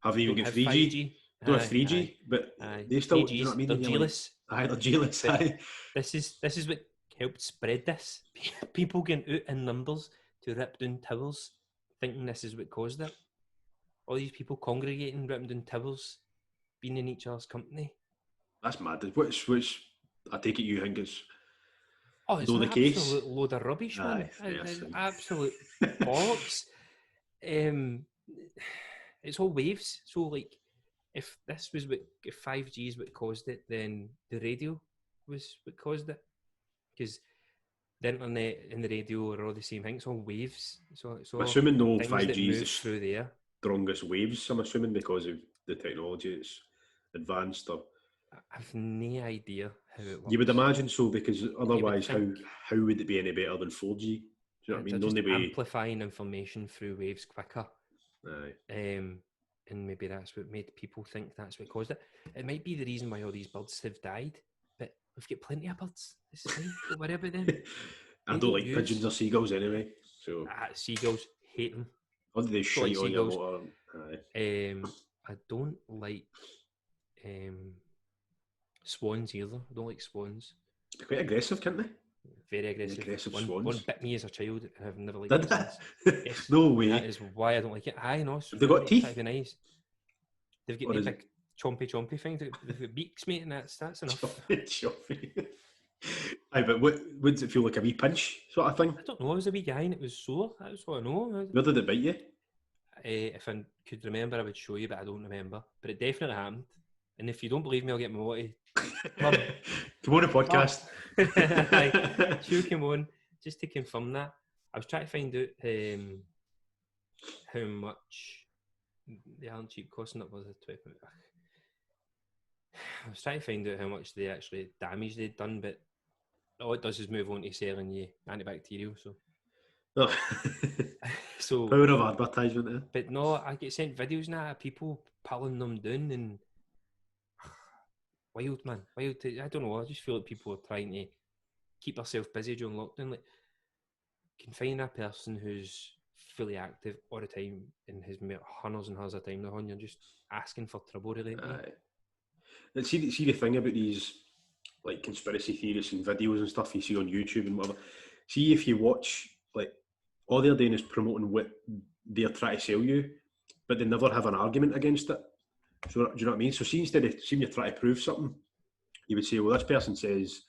haven't even got 3G. Don't have 3G, but they still, 3Gs, do you know what I mean? They're jealous. They're jealous. This is what helped spread this. People getting out in numbers to rip down towers, thinking this is what caused it. All these people congregating, ripping down towers, being in each other's company. That's mad. Which I take it you think is it's an absolute load of rubbish, man. It's absolute bollocks. It's all waves. So, like, if 5G is what caused it, then the radio was what caused it. Because the internet and the radio are all the same thing. It's all waves. So I'm assuming no 5G is the through there. Strongest waves, I'm assuming, because of the technology it's advanced. Or I've no idea how it works. You would imagine so, because otherwise how would it be any better than 4G? Do you know what I mean? Just amplifying information through waves quicker. And maybe that's what made people think that's what caused it. It might be the reason why all these birds have died, but we've got plenty of birds. It's fine. Don't worry about them. I don't like pigeons or seagulls anyway. So seagulls, hate them. Or do they shite on your water? I don't like swans either. I don't like swans. They're quite aggressive, can't they? Very aggressive. Swans. One bit me as a child, and I've never liked them since. Yes, no way. That is why I don't like it. I know. Have they got teeth? Nice. They've got big chompy things. They've got beaks, mate, and that's enough. Chompy. Aye, but what does it feel like, a wee pinch sort of thing? I don't know. I was a wee guy and it was sore. That's all I know. Where did it bite you? If I could remember, I would show you, but I don't remember. But it definitely happened. And if you don't believe me, I'll get my water. Come on, a podcast. Come on, just to confirm that. I was trying to find out how much the Alan Cheap costing it was. I was trying to find out how much they actually damage they'd done, but all it does is move on to selling you antibacterial. So power of advertisement. Eh? But no, I get sent videos now of people pulling them down and wild, man. Wild. I don't know. I just feel like people are trying to keep themselves busy during lockdown. Like, can find a person who's fully active all the time and has hundreds and hundreds of time on. You're just asking for trouble, really. And see the thing about these like conspiracy theories and videos and stuff you see on YouTube and whatever. See, if you watch, like, all they're doing is promoting what they're trying to sell you, but they never have an argument against it. So, do you know what I mean? So, see, instead of seeing you try to prove something, you would say, well, this person says,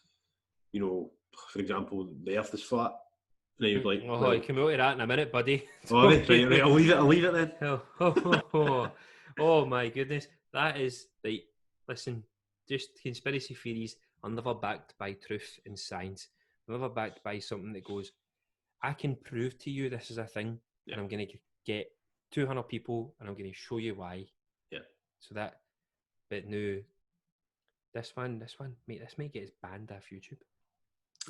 you know, for example, the earth is flat. And you'd be like, oh, you come out of that in a minute, buddy. Oh, right, I'll leave it then. Oh my goodness. That is, like, listen, just conspiracy theories are never backed by truth and science. They're never backed by something that goes, I can prove to you this is a thing, and I'm going to get 200 people, and I'm going to show you why. Yeah. So that, but no, this one, mate, this might get us banned off YouTube.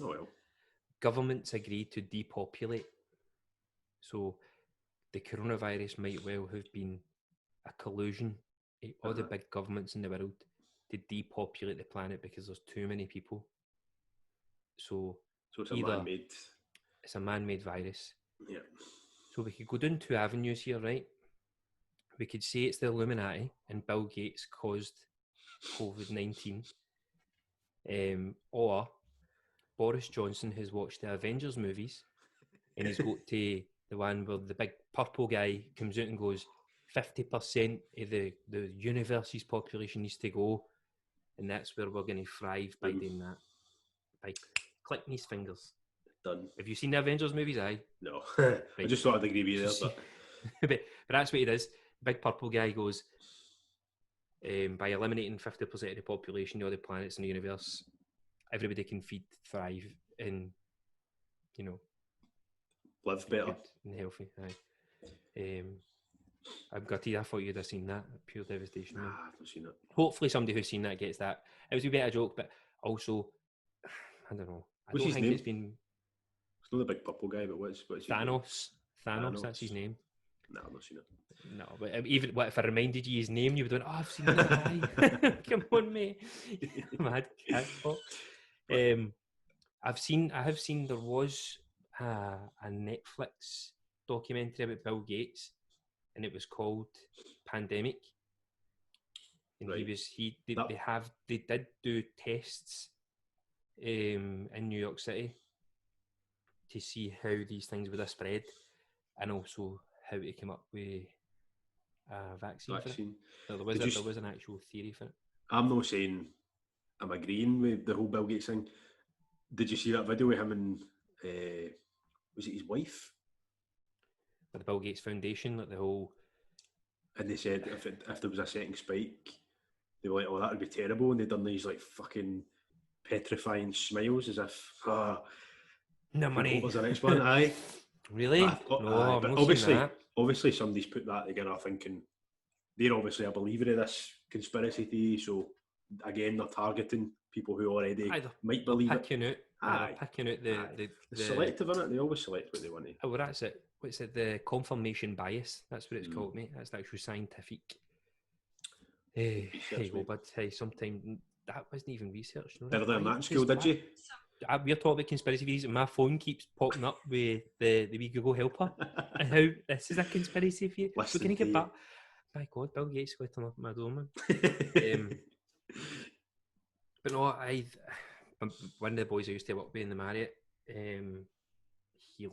Oh well. Governments agreed to depopulate. So the coronavirus might well have been a collusion of all the big governments in the world to depopulate the planet because there's too many people. So it's a man-made. It's a man-made virus. Yeah. So we could go down two avenues here, right? We could say it's the Illuminati and Bill Gates caused COVID-19, or Boris Johnson has watched the Avengers movies, and he's got to the one where the big purple guy comes out and goes, 50% of the universe's population needs to go, and that's where we're going to thrive by doing that. By clicking his fingers. Done. Have you seen the Avengers movies? Aye. No. Right. I just thought I'd agree with you there. But that's what he does. The big purple guy goes, by eliminating 50% of the population of the planets in the universe, everybody can thrive, and, you know, live better. And healthy. Aye. I'm gutted. I thought you'd have seen that. Pure devastation. Nah, I've not seen it. Hopefully somebody who's seen that gets that. It was a bit of a joke, but also, I don't know. What's his name? It's been... It's not the big purple guy, but what's his Thanos. Thanos, that's his name. No, I've not seen it. No, but even if I reminded you his name, you would have gone, oh, I've seen that. Come on, mate. Mad catpot. I have seen there was a Netflix documentary about Bill Gates, and it was called Pandemic. And right. they did do tests in New York City to see how these things would have spread, and also how to come up with a vaccine. For it. So there was an actual theory for it. I'm not saying I'm agreeing with the whole Bill Gates thing. Did you see that video with him and was it his wife? For the Bill Gates Foundation, like the whole. And they said if there was a second spike, they were like, "Oh, that would be terrible," and they done these like fucking petrifying smiles as if. No money. There's the next one, aye. Really? No, but obviously somebody's put that together thinking they're obviously a believer of this conspiracy theory, so again they're targeting people who already might believe it. Picking out the selective in it. They always select what they want to. Oh, well, that's it. What's it? The confirmation bias. That's what it's called, mate. That's the actual scientific. Hey, go, bud. Hey, sometimes that wasn't even research. Better than that in school, did you? We're talking about conspiracy theories, and my phone keeps popping up with the wee Google helper and how this is a conspiracy theory. So can you get back? My God, Bill Gates got to my door, man. But no, one of the boys I used to work with in the Marriott, he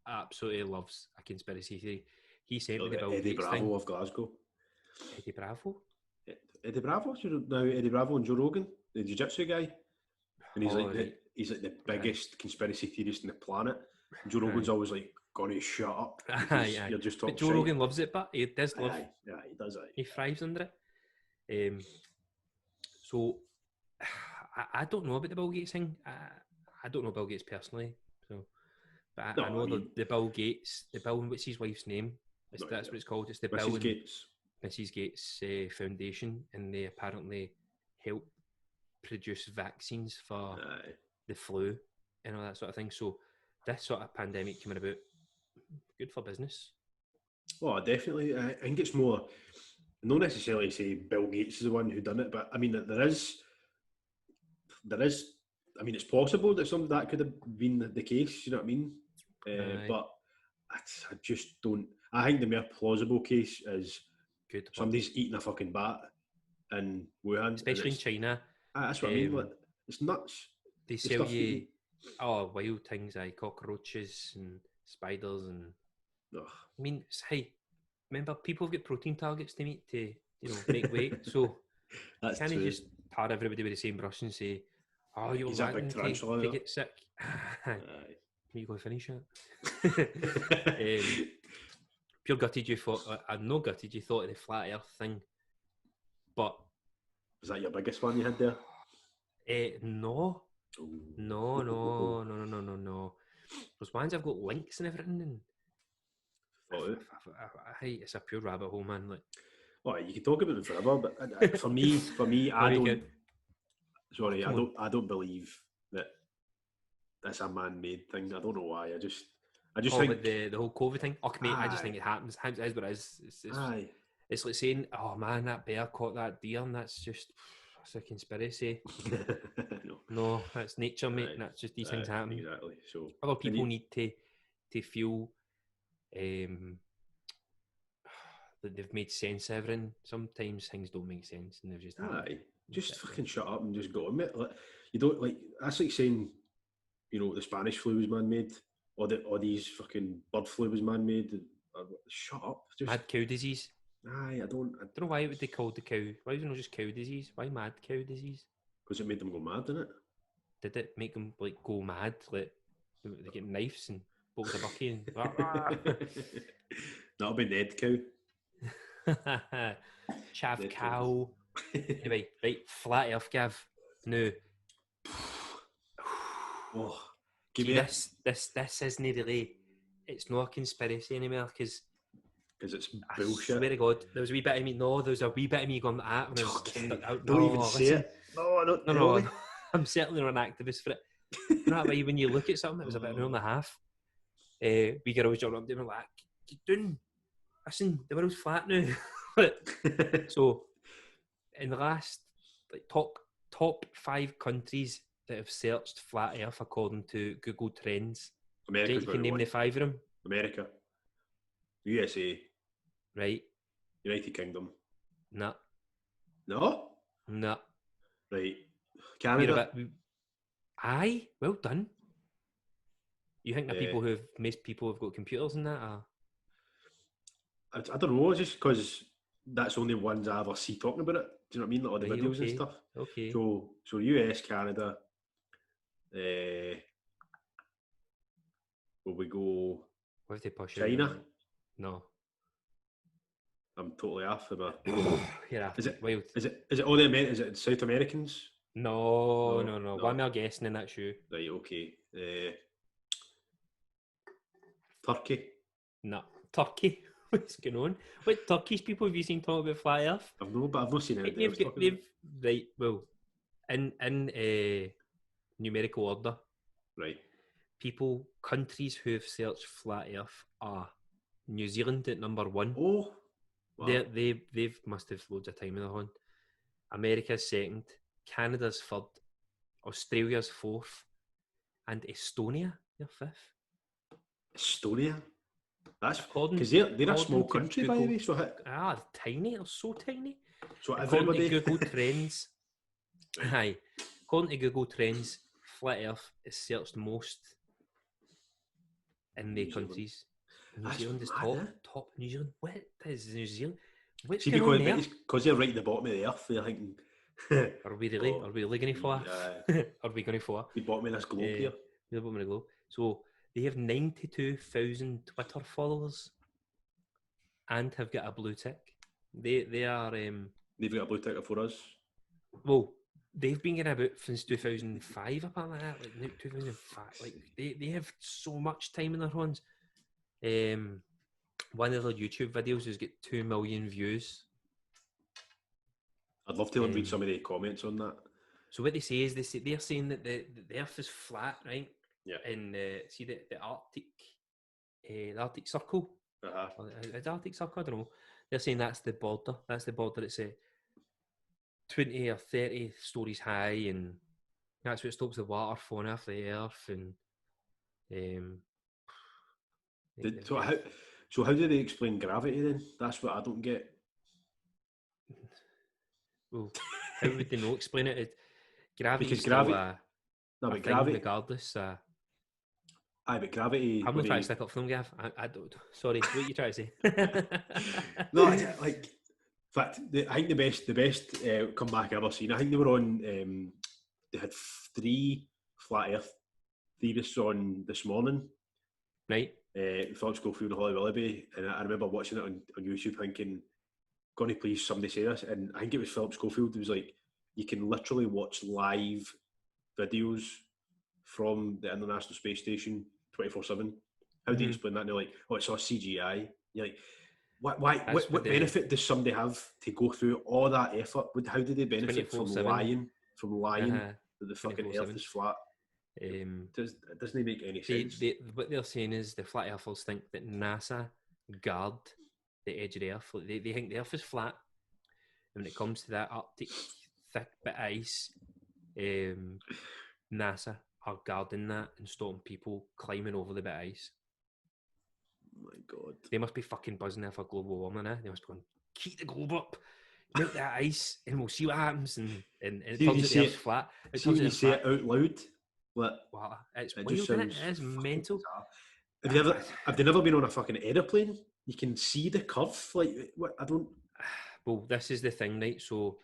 absolutely loves a conspiracy theory. He sent me the Bill Eddie Gates Bravo thing. of Glasgow. Eddie Bravo? Eddie Bravo? Now Eddie Bravo and Joe Rogan, the jiu-jitsu guy. And he's he's like the biggest conspiracy theorist on the planet. And Joe Rogan's always like, "Gotta shut up. You're just talking." But Joe Rogan loves it, but he does love. Yeah, he does. He thrives under it. So I don't know about the Bill Gates thing. I don't know Bill Gates personally, so but I know the Bill Gates, what's his wife's name? That's what it's called. It's the Mrs. Gates Foundation, and they apparently help produce vaccines for the flu and all that sort of thing. So this sort of pandemic coming about, good for business. Well, definitely. I think it's more, not necessarily say Bill Gates is the one who done it, but I mean there is. I mean, it's possible that some of that could have been the case. You know what I mean? But I just don't. I think the more plausible case is somebody's eating a fucking bat in Wuhan, especially in China. That's what I mean. Like, it's nuts. They sell you wild things like cockroaches and spiders and. Ugh. I mean, remember people get protein targets to meet to make weight. So that's can't true. You just tar everybody with the same brush and say, "Oh, you're wanting to get sick." Can you go finish it? Pure gutted you thought. I'm no gutted you thought of the flat Earth thing, but was that your biggest one you had there? No. No. There's ones I've got links and everything, and it's a pure rabbit hole, man. Like, oh, you can talk about it forever, but for me, I don't. Sorry, I don't believe that that's a man-made thing. I don't know why. I just think the whole COVID thing. Oh, mate, I just think it happens. It is what it is. It's like saying, "Oh man, that bear caught that deer," and that's a conspiracy. No, that's nature, mate. And that's just these things happen. Exactly. So other people need to feel that they've made sense of everything. Sometimes things don't make sense, and they've just just fucking shut up and just go on it. Like, you don't like. That's like saying the Spanish flu was man-made, or these fucking bird flu was man-made. Shut up. Just Mad cow disease. Aye, I don't know why it would they called the cow. Why was it not just cow disease? Why mad cow disease? Because it made them go mad, didn't it? Did it make them like go mad? Like they get knives and bolts of bucky and that'll be Ned cow. Chav Ned cow. Anyway, right, flat earth, Gav. No. Oh, give See, me this isn't really. It's not a conspiracy anymore because it's I bullshit. swear to God, there was a wee bit of me. No, there was a wee bit of me going at. Okay. Don't Don't even say it. No. I'm certainly not an activist for it. You know that way when you look at something, it was about an hour and a half. We girls jumped up, they were like, "Get down! Listen, the world's flat now." So, in the last top 5 countries that have searched flat Earth according to Google Trends, America's you can name the 5 of them. America, USA, right? United Kingdom. No. Right. Canada. Aye, well done. You think that most people have got computers and that? Or? I don't know, just because that's the only ones I ever see talking about it. Do you know what I mean? Like all the videos and stuff. Okay. So US, Canada. Will we go? What if they push China? No. I'm totally off of it. Is it all the Is it South Americans? No. Why am I guessing in that shoe? Right, okay. Turkey? No. Turkey? What's going on? What Turkish people have you seen talk about flat Earth? I've not seen anything. Right, well, in numerical order. Right. Countries who have searched flat Earth are New Zealand at number 1. Oh. Wow. They've must have loads of time in their hand. America's second, Canada's third, Australia's 4th, and Estonia, they're 5th. Estonia? That's because they're a small country, Google, by the way. So tiny. They're so tiny. So according to Google Trends, according to Google Trends, flat Earth is searched most in the countries. New Zealand is top. New Zealand. What is New Zealand? What's going on there? Because they're right at the bottom of the earth. They're thinking, are we really? Are we really going to fall? Are we going to fall? The bottom of this globe here. The bottom of the globe. So they have 92,000 Twitter followers and have got a blue tick. They are. They've got a blue tick for us. Well, they've been getting about since 2005, apparently. Like 2005. Like they have so much time in their hands. One of their YouTube videos has got 2 million views. I'd love to read some of the comments on that. So what they say is they're saying that the Earth is flat, right? Yeah. And see the Arctic Circle. The Arctic Circle, I don't know. They're saying that's the border. That's the border. It's 20 or 30 stories high, and that's what stops the water falling off the Earth. And so how do they explain gravity then? That's what I don't get. Well, how would they not explain it? Gravity because is gravity. gravity, regardless. But gravity. I'm not trying to stick up for them, Gav. I don't. Sorry, what are you trying to say? No, like. In fact, I think the best comeback I've ever seen. I think they were on. They had 3 flat Earth theorists on this morning. Right. Philip Schofield and Holly Willoughby, and I remember watching it on YouTube thinking, "Gonna please somebody say this?" And I think it was Philip Schofield. It was like you can literally watch live videos from the International Space Station 24/7. How do you explain that? And they're like, "Oh, it's all CGI." You're like, what benefit does somebody have to go through all that effort? How do they benefit from lying that the fucking Earth is flat? It doesn't make any sense. What they're saying is the flat earthers think that NASA guard the edge of the Earth. They think the Earth is flat, and when it comes to that Arctic thick bit of ice, NASA are guarding that and stopping people climbing over the bit of ice. Oh my God. They must be fucking buzzing there for global warming, eh? They must be going, keep the globe up, melt that ice, and we'll see what happens. And it turns out the Earth's flat. You say it out loud, Like, Wow, it's it wild, just isn't it? sounds It is fucking mental. bizarre. Have they never been on a fucking aeroplane? You can see the curve. Like, what? I don't. Well, this is the thing, right? So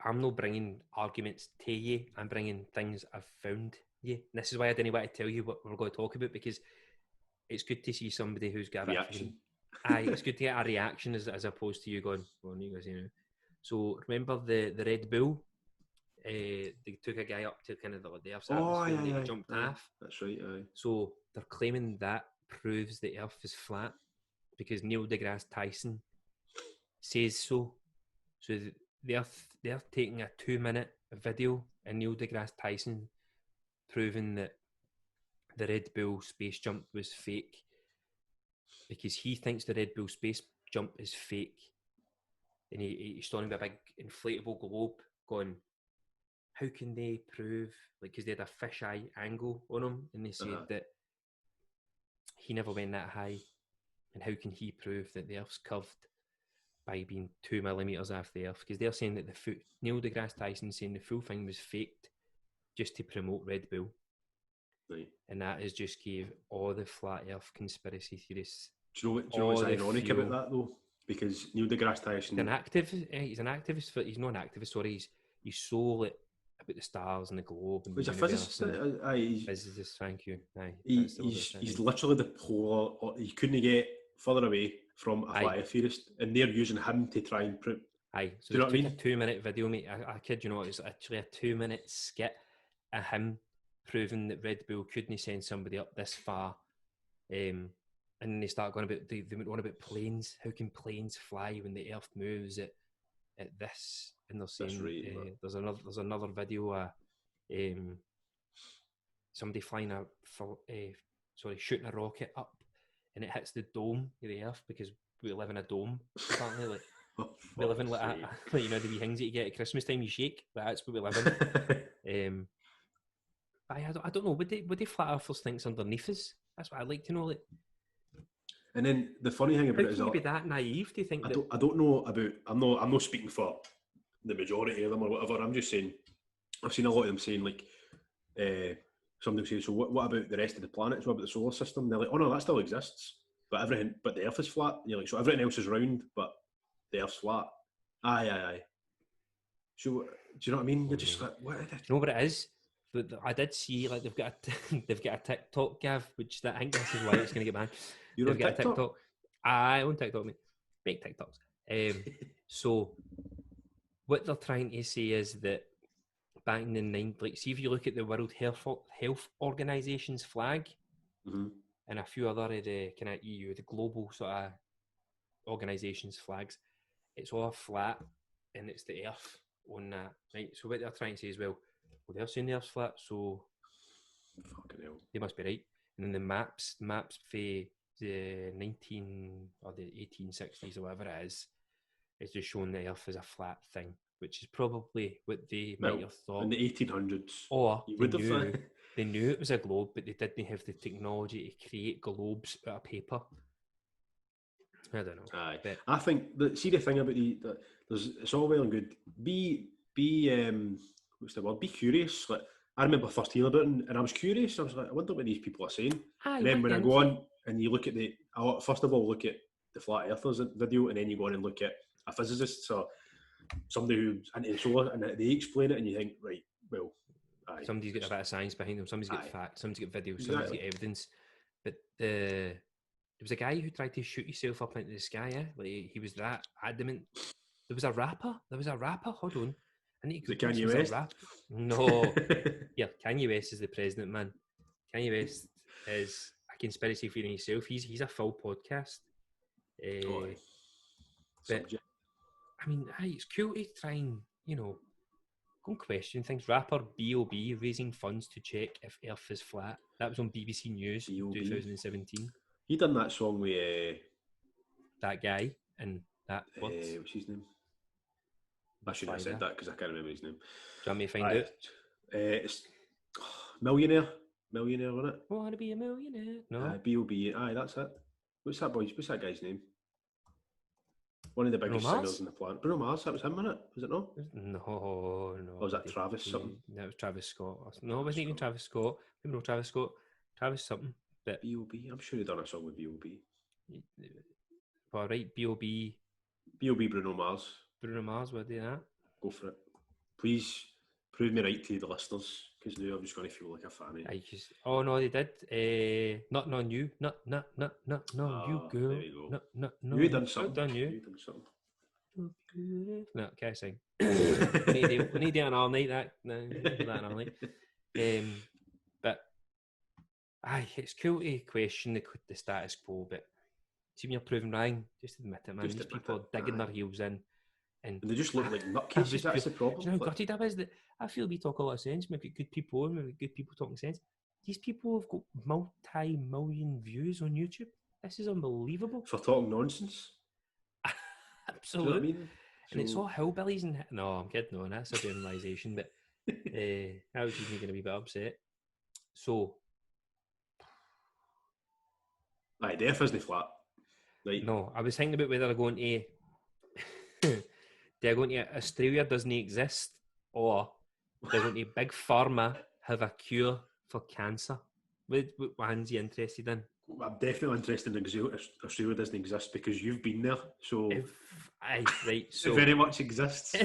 I'm not bringing arguments to you. I'm bringing things I've found you. And this is why I didn't want to tell you what we're going to talk about, because it's good to see somebody who's got a bit of Reaction. it's good to get a reaction as opposed to you going, well, you guys, you know. So remember the Red Bull? They took a guy up to kind of the Earth's atmosphere and he jumped half. That's right. Aye. So they're claiming that proves the Earth is flat because Neil deGrasse Tyson says so. So they're taking a 2-minute video and Neil deGrasse Tyson proving that the Red Bull space jump was fake because he thinks the Red Bull space jump is fake. And he's standing with a big inflatable globe going, how can they prove, like, because they had a fisheye angle on him and they said that he never went that high, and how can he prove that the Earth's curved by being 2 millimeters off the Earth? Because they're saying that Neil deGrasse Tyson saying the full thing was faked just to promote Red Bull. Right. And that is just gave all the flat Earth conspiracy theorists. Do you know what's ironic about that though? Because Neil deGrasse Tyson, he's an activist. He's not an activist. Sorry, he's so like about the stars and the globe. And he's a physicist. Physicist, thank you. He's literally the polar. He couldn't get further away from a flat Earth theorist, and they're using him to try and prove. So do you know what I mean? A 2-minute video, mate. I kid you not, it was actually a 2-minute skit of him proving that Red Bull couldn't send somebody up this far. And then they start going about they went on about planes. How can planes fly when the Earth moves at this? And they're saying there's another video somebody flying shooting a rocket up and it hits the dome of the Earth because we live in a dome. Apparently, like we live in like you know the wee things that you get at Christmas time you shake. That's what we live in. I don't know. Would they flat earthers think underneath us? That's what I'd like to know. Like, and then the funny thing about it is, how can you be that naive? Do you think? I don't know about. I'm not speaking for the majority of them or whatever. I'm just saying. I've seen a lot of them saying like, somebody say, so what about the rest of the planets? What about the solar system? And they're like, oh no, that still exists, but the Earth is flat. And you're like, so everything else is round, but the Earth's flat. Aye. So do you know what I mean? You're just like, what? You know what it is? I did see like they've got a TikTok, Gav, which I think this is why it's going to get banned. You're on TikTok? I own TikTok, mate. Make TikToks. So what they're trying to say is that back in the 90s, like, see if you look at the World Health Organization's flag and a few other of the kind of EU, the global sort of organizations' flags, it's all flat and it's the Earth on that, right? So what they're trying to say is, well, they're saying the Earth's flat, so fucking hell, they must be right. And then the maps for the 19 or the 1860s or whatever it is, it's just showing the Earth as a flat thing, which is probably what they might have thought in the 1800s. Or they knew it was a globe, but they didn't have the technology to create globes out of paper. I don't know. Aye. I think the thing about it's all well and good. Be what's the word? Be curious. Like, I remember first hearing about it, and I was curious. I was like, I wonder what these people are saying. And then when I go on and you look at first of all, look at the Flat Earthers video, and then you go on and look at a physicist, so somebody who's into the solar, and they explain it, and you think, right, well, aye. Somebody's got a bit of science behind them. Somebody's got facts. Somebody's got videos. Somebody's got evidence. But there was a guy who tried to shoot himself up into the sky. Like, he was that adamant. There was a rapper. Hold on. I need to go. Kanye West? No. Yeah, Kanye West is the president, man. Kanye West is a conspiracy theory himself. He's a full podcast. But I mean, it's cool to try and, go and question things. Rapper B.O.B. raising funds to check if Earth is flat. That was on BBC News in 2017. He done that song with that guy and that. What's his name? I shouldn't have said that because I can't remember his name. Do you want me to find out? It's Millionaire, wasn't it? Want to be a millionaire? No. B.O.B. Aye, that's it. What's that guy's name? One of the Bruno biggest Mars? singers on the planet. Bruno Mars, that was him, wasn't it? Was it not? No. Or was that Travis something? No, it was Travis Scott. No, it wasn't even Travis Scott. Maybe no Travis Scott. Travis something. But B.O.B. I'm sure he done a song with B.O.B. All right, B.O.B. B.O.B. Bruno Mars. Bruno Mars, would do that? Go for it. Please prove me right to the listeners, because now I'm just going to feel like a fanny. Oh no, they did. Not on you. No, you girl. There you go. No. You done something. Done you. You done something. No, can't sing. we need to do an all night. That all night. But it's cool to question the status quo, but see when you're proven wrong, just admit it, man. These people are digging their heels in, and they just look like nutcases. That's the problem. Do you know how gutted I is that I feel we talk a lot of sense. We've got good people on, we've got good people talking sense. These people have got multi-million views on YouTube. This is unbelievable. For talking nonsense. Absolutely. Do you know what I mean? And it's all hillbillies and... No, I'm kidding on. That's a generalisation, but I was even going to be a bit upset. So... Aye, Def isn't flat. Right. No, I was thinking about whether they're going to... they're going to... Australia doesn't exist, or they're going to Big Pharma have a cure for cancer. What one's you interested in? I'm definitely interested in Australia doesn't exist because you've been there, so... Right, so... It very much exists.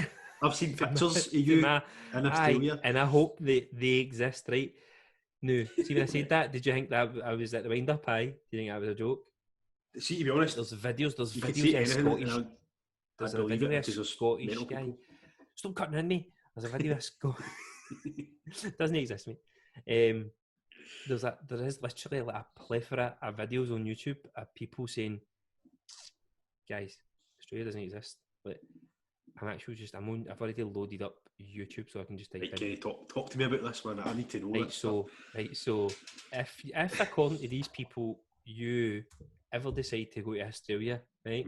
I've seen pictures of you in Australia. And I hope they exist, right? No, see when I said that, did you think that I was at the wind-up? Do you think that was a joke? See, to be honest... There's videos of Scottish... There's a video of a Scottish guy. Stop cutting in me. There's a video of Scottish... Doesn't exist, mate. There is literally like a plethora of videos on YouTube of people saying, guys, Australia doesn't exist. Like, I've already loaded up YouTube so I can just type in. Okay, talk to me about this, man. I need to know so if according to these people you ever decide to go to Australia, right,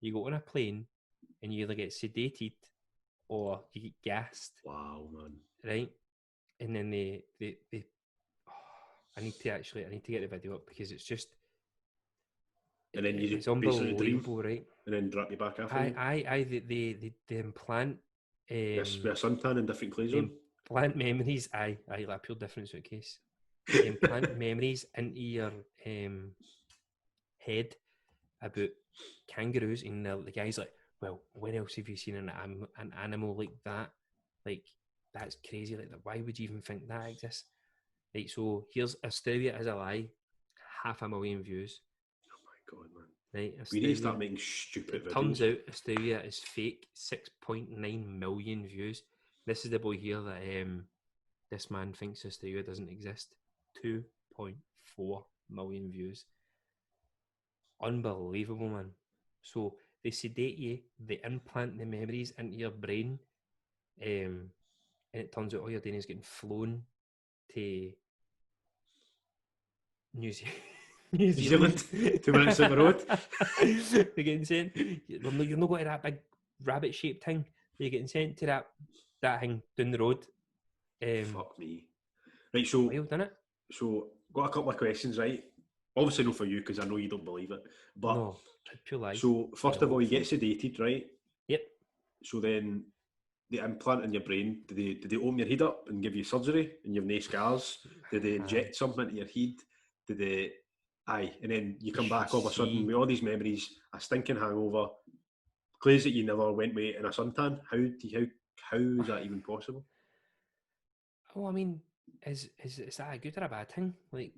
you go on a plane and you either get sedated or you get gassed. Wow, man. Right? And then they I need to get the video up because it's just... And then it's unbelievable, right? And then drop you back after. They implant... with a suntan in different clothes on. Implant memories, like a pure different suitcase. They implant memories into your head about kangaroos, and the guy's like, well, when else have you seen an animal like that? Like, that's crazy. Like, why would you even think that exists? Right, so here's Australia is a lie, 500,000 views. Oh my god, man! Right, we need to start making stupid videos. Turns out Australia is fake, 6.9 million views. This is the boy here that this man thinks Australia doesn't exist. 2.4 million views. Unbelievable, man. So they sedate you, they implant the memories into your brain, and it turns out all you're doing is getting flown to New Zealand. 2 minutes down the road. You're getting sent. You're not going to that big rabbit-shaped thing. You're getting sent to that thing down the road. Fuck me. Right, so... Wild, isn't it? So, got a couple of questions, right? Obviously not for you, because I know you don't believe it. But no, pure lie. So, first of all, you get sedated, right? Yep. So then, the implant in your brain, did they open your head up and give you surgery and you have no scars? Did they inject something into your head? Did they... Aye, and then you come back all of a sudden with all these memories, a stinking hangover, clothes that you never went with, and a suntan. How is that even possible? Oh, I mean, is that a good or a bad thing? Like,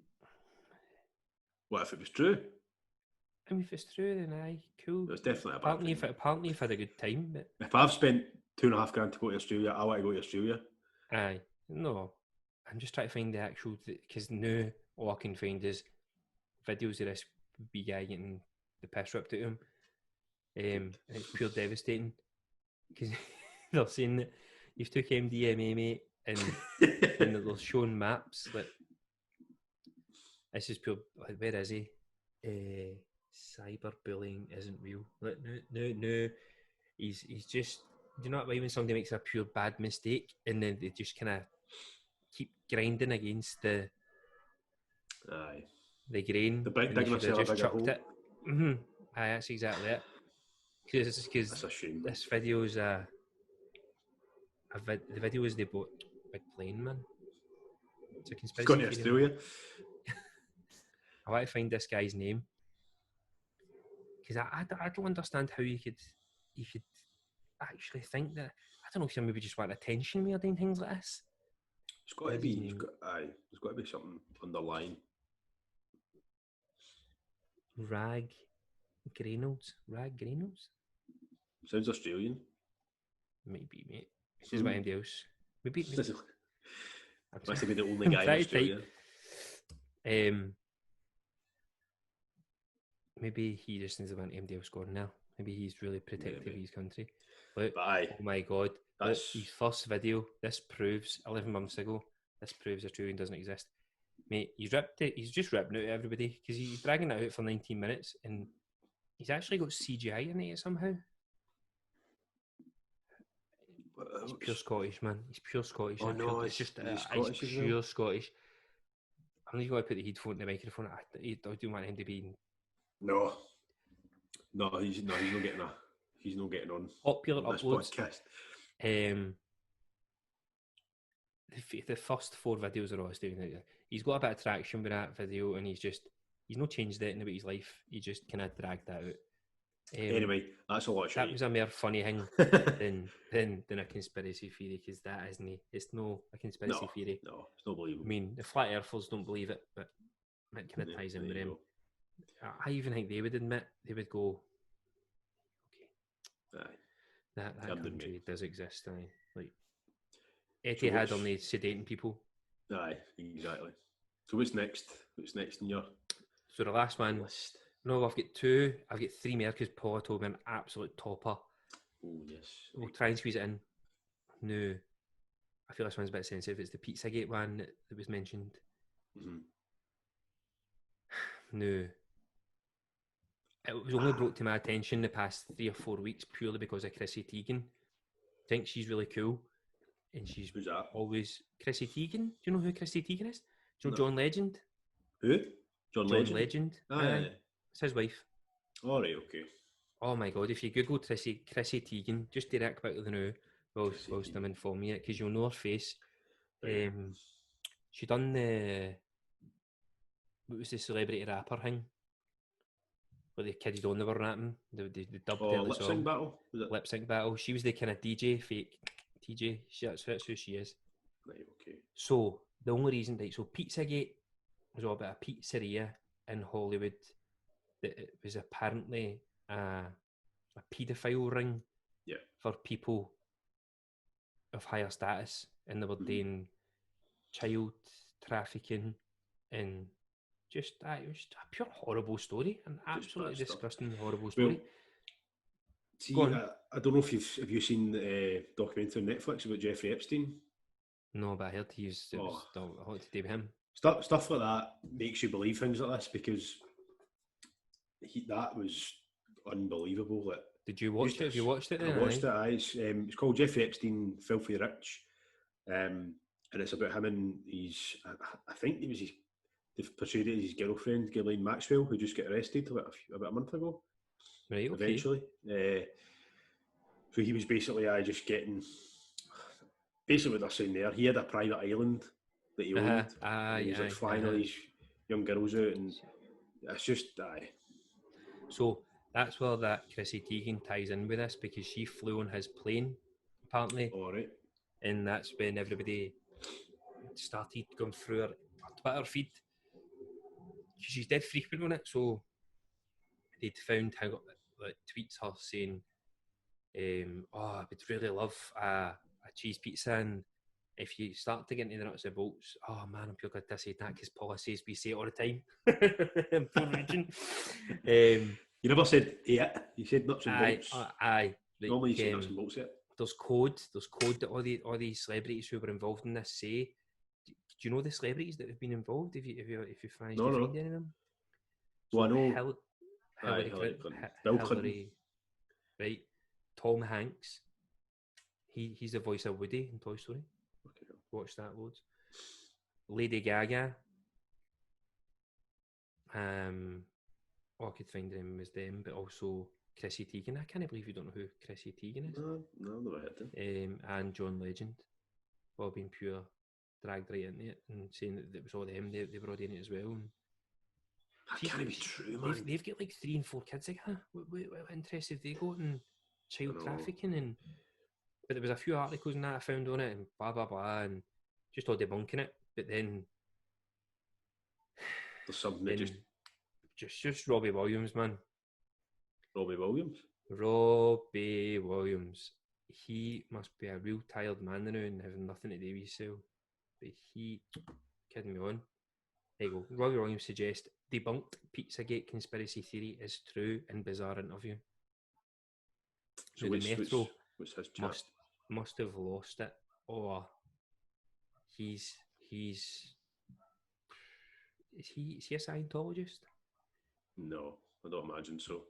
what if it was true? I mean, if it's true, then aye, cool. It's definitely a bad thing. Apparently, you've had a good time. But... If I've spent $2,500 to go to Australia, I want to go to Australia. Aye, no, I'm just trying to find the actual, because now all I can find is videos of this wee guy getting the piss ripped out of him. And it's pure devastating because they're saying that you've took MDMA, mate, and they're showing maps that this is pure. Like, where is he? Cyberbullying isn't real. Like, no. He's just. Do you know what I mean? When somebody makes a pure bad mistake and then they just kind of keep grinding against the grain. The big thing just chucked it. Aye, that's exactly it. Because That's a shame. this video is the video is the boat big plane, man. It's a He's gone conspiracy to theory. Australia. I want to find this guy's name because I don't understand how you could actually think that. I don't know if you maybe just want attention more than things like this. It's got to be. There's got to be something underlying. Rag Reynolds. Sounds Australian. Maybe, mate. This is what anybody else. Maybe. Must have been the only guy in Australia. Maybe he just doesn't want MD scoring now. Maybe he's really protective of his country. Look, oh my God. That's his first video. This proves 11 months ago. This proves Australian doesn't exist. Mate, he's just ripping out everybody because he's dragging it out for 19 minutes and he's actually got CGI in it somehow. He's pure Scottish, man. He's pure Scottish. Oh no, it's just Scottish, he's pure Scottish. I'm not going to put the headphone in the microphone. I don't want him to be. No, he's not getting he's not getting on popular this uploads. Podcast. The first 4 videos are always doing it. He's got a bit of traction with that video, and he's not changed it in his life. He just kind of dragged that out. Anyway, that's a lot of shit. That was a more funny thing than a conspiracy theory, because that isn't. It's no a conspiracy theory. No, it's not believable. I mean, the flat earthers don't believe it, but it kind of ties in with them. I even think they would admit, they would go, okay, that country does exist. Like Etihad only sedating people. Aye, exactly. So what's next? What's next in your? So the last one. List? No, I've got 2. I've got 3 more because Paula told me an absolute topper. Oh yes. We'll try and squeeze it in. No, I feel this one's a bit sensitive. It's the Pizzagate one that was mentioned. Mm-hmm. No. It was only brought to my attention the past 3 or 4 weeks purely because of Chrissy Teigen. I think she's really cool. And she's Who's that? Always Chrissy Teigen. Do you know who Chrissy Teigen is? Do you know John Legend? Who? John Legend? Aye. It's his wife. All right, okay. Oh my God, if you Google Chrissy Teigen, just direct back to the now, whilst I'm informing you, because you'll know her face. Right. She done what was the celebrity rapper thing? Where the kids on they were rapping, they dubbed the lip sync battle? Lip sync battle. She was the kind of DJ, fake TJ. That's who she is. Right, okay. So the only reason so Pizzagate was all about a pizzeria in Hollywood that it was apparently a paedophile ring for people of higher status, and they were doing child trafficking and just it was just a pure horrible story, an absolutely disgusting, horrible story. Well, I don't know if you've seen the documentary on Netflix about Jeffrey Epstein. No, but I heard it was a lot to do with him. Stuff like that makes you believe things like this because that was unbelievable. Did you watch it? Have you watched it then? I watched it. It's called Jeffrey Epstein, Filthy Rich, and it's about him and I think they've portrayed it as his girlfriend, Ghislaine Maxwell, who just got arrested about a month ago. Right, okay. Eventually. So he was basically just getting... Basically what they're saying there, he had a private island that he owned. He was flying all these young girls out, and it's just... So that's where that Chrissy Teigen ties in with this, because she flew on his plane, apparently. All right. And that's when everybody started going through her Twitter feed. She's dead frequent on it, so they'd found how tweets her saying, I would really love a cheese pizza, and if you start to get into the nuts and bolts, oh man, I'm pure glad to say that because Paula says we say it all the time. I'm pure region. You never said you said nuts and bolts. Aye. Normally you say nuts and bolts, There's code that all the celebrities who were involved in this say. Do you know the celebrities that have been involved? If you find any of them? Well, I know Hillary Clinton. Right. Tom Hanks. He's the voice of Woody in Toy Story. Okay. Watch that loads. Lady Gaga. I could find them as them, but also Chrissy Teigen. I can't believe you don't know who Chrissy Teigen is. No, I've never heard him. And John Legend, all being pure dragged right into it and saying that it was all them. They were already in it as well. And that can't be true, man. They've got like 3 and 4 kids together. What interest have they got in child trafficking? And but there was a few articles and that I found on it and blah blah blah and just all debunking it. But then there's something that just Robbie Williams, man. Robbie Williams. He must be a real tired man now and having nothing to do with himself. But he, kidding me on. There you go. Robbie Williams suggests debunked Pizzagate conspiracy theory is true in bizarre interview. So the Metro must have lost it, or is he a Scientologist? No, I don't imagine so.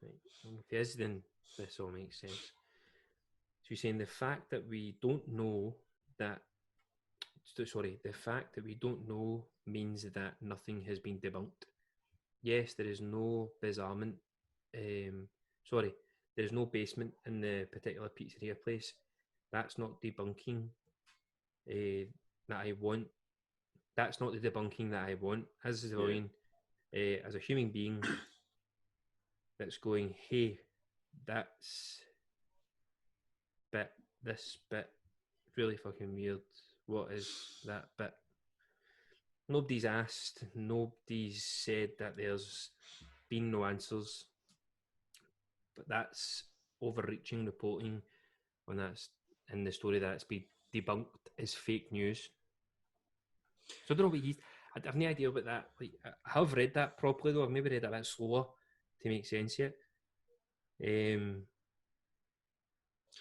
Right. If he is, then this all makes sense. So you're saying the fact that we don't know means that nothing has been debunked. Yes, there is no disarmament. There is no basement in the particular pizzeria place. That's not debunking that I want. That's not the debunking that I want as a civilian, as a human being that's going, hey, this bit really fucking weird. What is that bit? Nobody's asked, nobody's said that there's been no answers, but that's overreaching reporting when that's in the story that it's been debunked as fake news. So I don't know what I have no idea about that. Like, I have read that properly though. I've maybe read it a bit slower to make sense of it.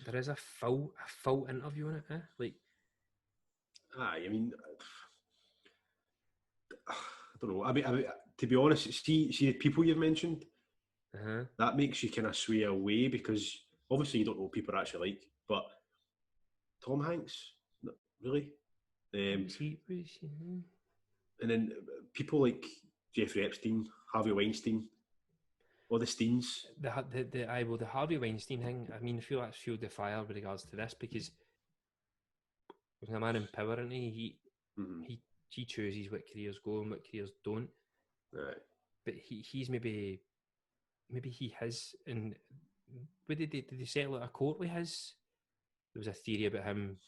There is a full interview in it, Like, I mean, I don't know. I mean, to be honest, see the people you've mentioned. That makes you kind of sway away because obviously you don't know what people are actually like. But Tom Hanks, not really. And then people like Jeffrey Epstein, Harvey Weinstein, all the Steens. The Harvey Weinstein thing. I mean, I feel that's fueled the fire with regards to this because with a man in power, and he chooses what careers go and what careers don't. Right. But he's maybe he has. And did they settle out a court with his? There was a theory about him.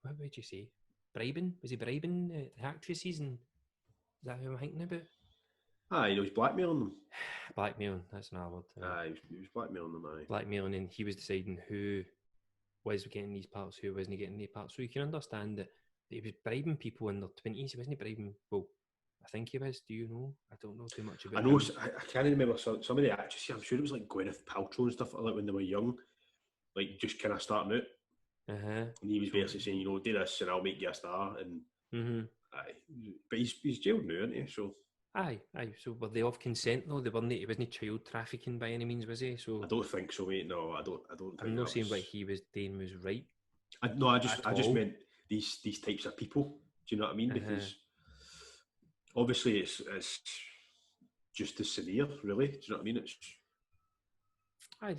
What would you say? Bribing? Was he bribing the actresses? And is that who I'm thinking about? He was blackmailing them. Blackmailing, that's another word. He was blackmailing them, Blackmailing, and he was deciding who was getting these parts, who wasn't getting these parts. So you can understand that he was bribing people in their 20s. He wasn't bribing, well, I think he was. Do you know? I don't know too much about him. I can't remember some of the actresses. I'm sure it was like Gwyneth Paltrow and stuff like that when they were young, like just kind of starting out. And he was basically saying, do this and I'll make you a star. And but he's jailed now, isn't he? So aye. So were they of consent though? They weren't. He wasn't child trafficking by any means, was he? So I don't think so, mate. No, I don't. I'm not saying what he was doing was right. I just meant these types of people. Do you know what I mean? Because obviously it's just as severe, really. Do you know what I mean? It's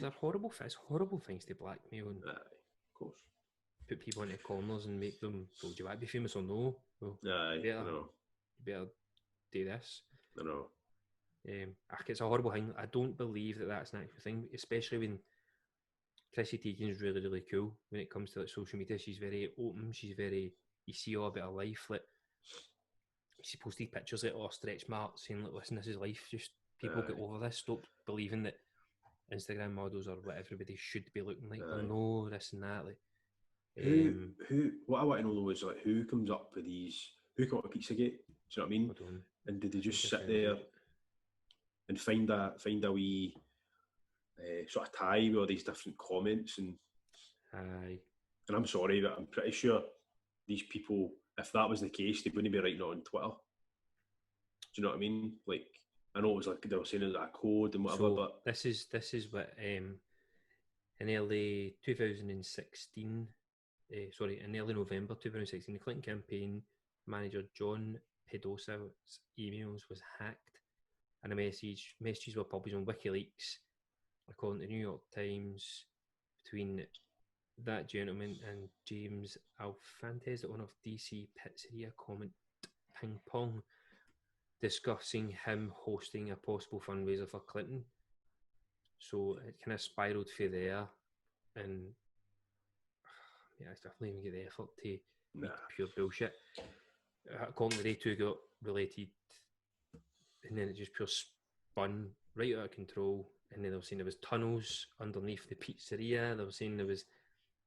they're horrible things to blackmail and of course put people into corners and make them. Well, do you want to be famous or no? Well, you better do this. I know. It's a horrible thing. I don't believe that that's an actual thing, especially when Chrissy Teigen is really, really cool when it comes to like social media. She's very open. She's very. You see all about her life. Like she posted pictures like stretch marks saying, "Like, listen, this is life. Just people get over this. Stop believing that Instagram models or what everybody should be looking like. No, this and that." Like, who? What I want to know though is like who comes up with these? Who come up with Pizzagate? Do you know what I mean? And did they just sit there and find a wee sort of tie with all these different comments and I'm sorry, but I'm pretty sure these people, if that was the case, they wouldn't be writing it on Twitter. Do you know what I mean? Like, I know it was like they were saying it was a code and whatever, but this is what in early 2016. In early November 2016, the Clinton campaign manager John Pedossa's emails was hacked and messages were published on WikiLeaks, according to the New York Times, between that gentleman and James Alefantis, the owner of DC Pizzeria Comment Ping Pong, discussing him hosting a possible fundraiser for Clinton. So it kind of spiraled through there, and I definitely even get the effort to make pure bullshit. According to they two got related, and then it just pure spun right out of control. And then they were saying there was tunnels underneath the pizzeria. They were saying there was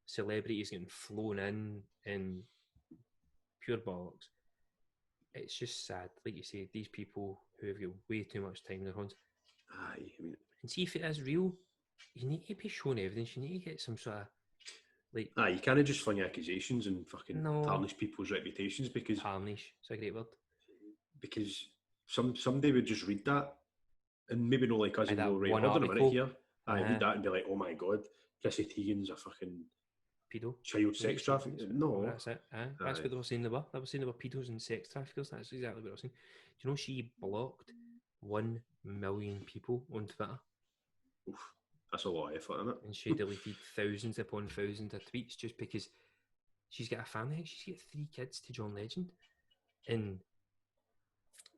celebrities getting flown in, and pure bollocks. It's just sad, like you say, these people who have got way too much time in their hands. Aye, I mean, and see if it is real, you need to be shown evidence. You need to get some sort of like. Aye, you can't just fling accusations and fucking tarnish people's reputations because tarnish. It's a great word. Because somebody would just read that and maybe not like us and go, right, hold on a minute here. I read that and be like, oh my god, Chrissy Teigen's a fucking pedo, child sex trafficker. No, that's it. That's what they were saying. They were saying they were pedos and sex traffickers. That's exactly what they were saying. Do you know she blocked 1 million people on Twitter? Oof, that's a lot of effort, isn't it? And she deleted thousands upon thousands of tweets just because she's got a family. She's got 3 kids to John Legend, and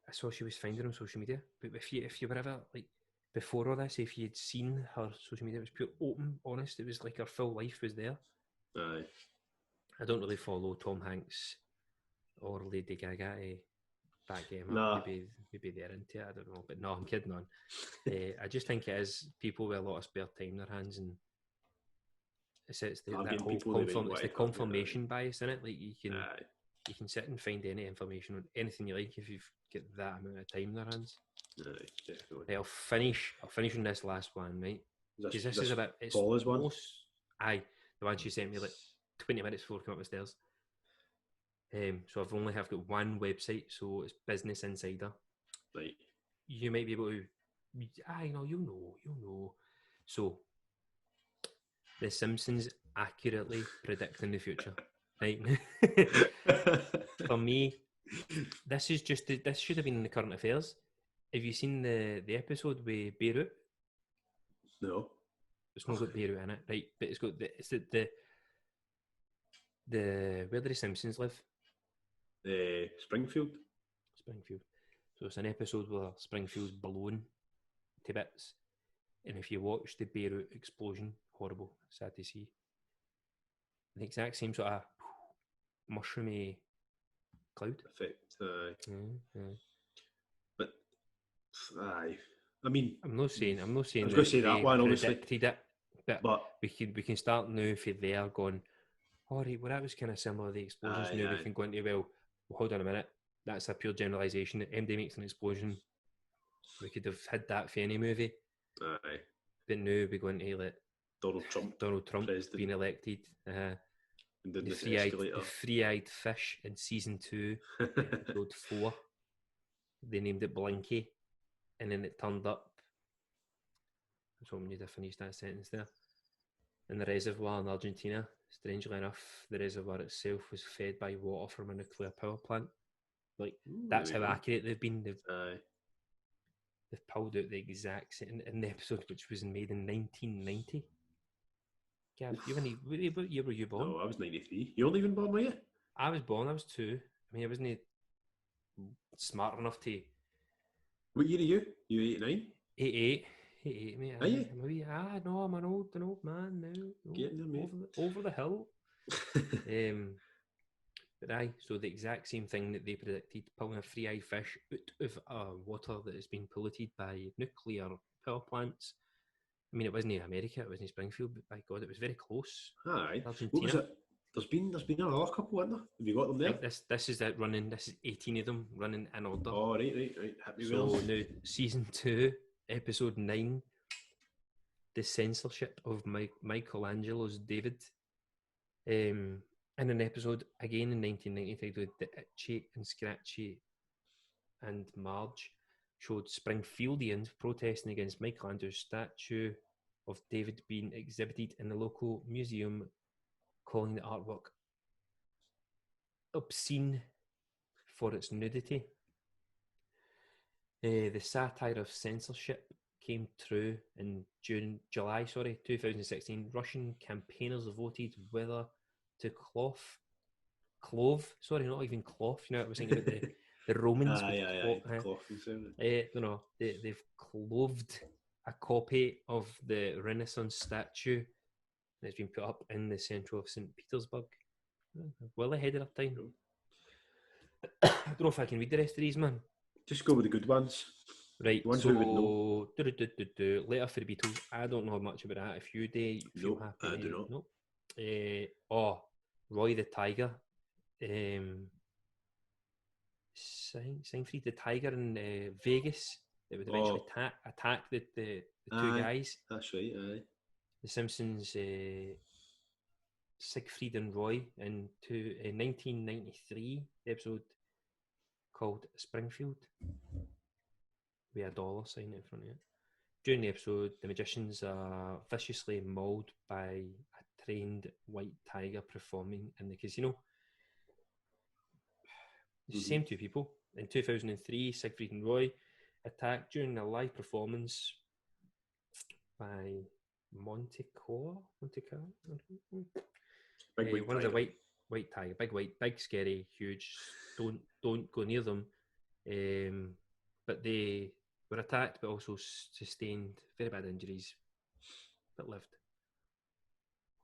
I saw she was finding on social media. But if you were ever like before all this, if you had seen her social media, it was pure open, honest. It was like her full life was there. Aye. I don't really follow Tom Hanks or Lady Gaga back game. Nah. Maybe they're into it. I don't know, but no, I'm kidding on. I just think it is people with a lot of spare time in their hands, and it's the confirmation bias in it. Like you can sit and find any information on anything you like if you've got that amount of time in their hands. Aye, definitely. Right, I'll finish on this last one, right? Because this is about it's Paula's one. Aye, the one she sent me like 20 minutes before coming up the stairs. So I've got one website, so it's Business Insider. Right. You might be able to. You'll know. So, The Simpsons accurately predicting the future. Right. For me, this should have been in the current affairs. Have you seen the episode with Beirut? No. It's not got Beirut in it, right? But it's got the where do the Simpsons live? Springfield. So it's an episode where Springfield's blown to bits, and if you watch the Beirut explosion, horrible, sad to see. The exact same sort of mushroomy cloud effect. But I mean, I'm not saying. I was going to say that one, obviously. Predicted it, but we can start now for there going. All right, well that was kind of similar to the explosions. Now we can go into well, hold on a minute. That's a pure generalisation. MD makes an explosion. We could have had that for any movie. Aye. But now we're going to let Donald Trump President. Being elected. The free-eyed fish in season 2, episode 4. They named it Blinky, and then it turned up. I was hoping you'd have finished that sentence there. In the reservoir in Argentina, strangely enough, the reservoir itself was fed by water from a nuclear power plant. Like, that's how accurate they've been. They've pulled out the exact same in the episode, which was made in 1990. Gav, what year were you born? No, I was 93. You weren't even born, were you? I was born, I was 2. I mean, I wasn't smart enough to... What year are you? You 89? 88. 88, mate. Are you? No, I'm an old man now. Getting there, mate. Over the hill. But aye, so the exact same thing that they predicted, pulling a free-eyed fish out of water that has been polluted by nuclear power plants. I mean, it wasn't in America, it wasn't in Springfield, but by God, it was very close. Aye. What was it? There's been another couple, isn't there? Have you got them there? This is it running. This is 18 of them running in order. Oh, right. Happy so now, season 2, episode 9, the censorship of Michelangelo's David. In an episode again in 1990 titled "The Itchy and Scratchy and Marge," showed Springfieldians protesting against Michelangelo's statue of David being exhibited in the local museum, calling the artwork obscene for its nudity. The satire of censorship came true in July 2016. Russian campaigners voted whether to clove. Sorry, not even cloth. You know, I was thinking about the Romans. The clothing sound. No, they've clothed a copy of the Renaissance statue that's been put up in the centre of St. Petersburg. Well ahead of their time. I don't know if I can read the rest of these, man. Just go with the good ones. Right, the ones so we would know. Letter for the Beatles. I don't know much about that. If you do, feel Nope, happy. I do not. No. Roy the Tiger. Siegfried the Tiger in Vegas. That would eventually attack the two guys. That's right, aye. The Simpsons, Siegfried and Roy in 1993, the episode called Springfield. With a dollar sign in front of it. During the episode, the magicians are viciously mauled by a trained white tiger performing in the casino. The same two people. In 2003, Siegfried and Roy attacked during a live performance by Montecore. One of the white tiger, big, scary, huge. Don't go near them. But they were attacked, but also sustained very bad injuries, but lived.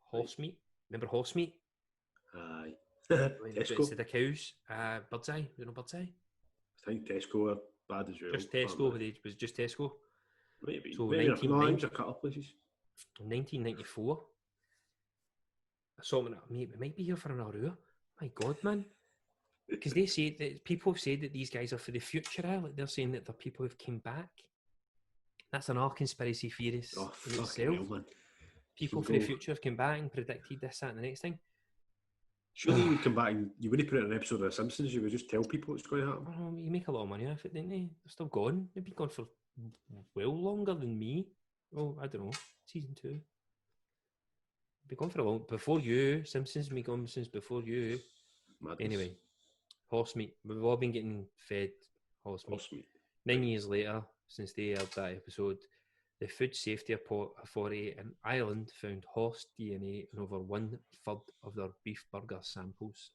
Horse meat. Remember horse meat? Aye. Tesco. Instead of cows, Bird's Eye. You know Bird's Eye? I think Tesco are bad as well. Just Tesco. It was just Tesco. Maybe. So maybe a couple of places. 1994. I saw them. We might be here for another hour. My God, man. Because they say that people have said that these guys are for the future. Like they're saying that they're people who've came back. That's another conspiracy theorist in itself. People for the future have come back and predicted this, that, and the next thing. Surely you would come back and you wouldn't put it in an episode of The Simpsons. You would just tell people what's going to happen. You make a lot of money off it, didn't they? They're still gone. They've been gone for well longer than me. Oh, I don't know. Season 2. They've been gone for a long before you. Simpsons been gone since before you. Madness. Anyway. Horse meat. We've all been getting fed horse meat. 9 years later, since they aired that episode, the Food Safety Authority in Ireland found horse DNA in over 1/3 of their beef burger samples.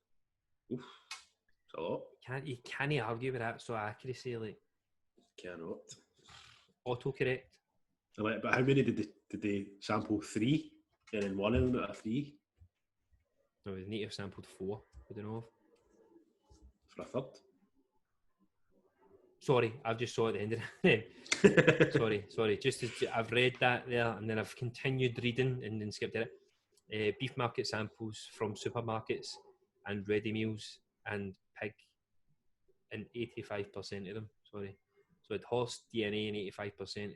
Oof, that's a lot. You can't argue with that sort of accuracy. Like, cannot. Autocorrect. But how many did they sample? 3, and then 1 of them out of 3. No, they need to have sampled 4. I don't know. For a third. Sorry, I've just saw at the end of it. sorry. I've read that there, and then I've continued reading and then skipped it. Beef market samples from supermarkets and ready meals and pig, and 85% of them. Sorry, so it horse DNA and 85%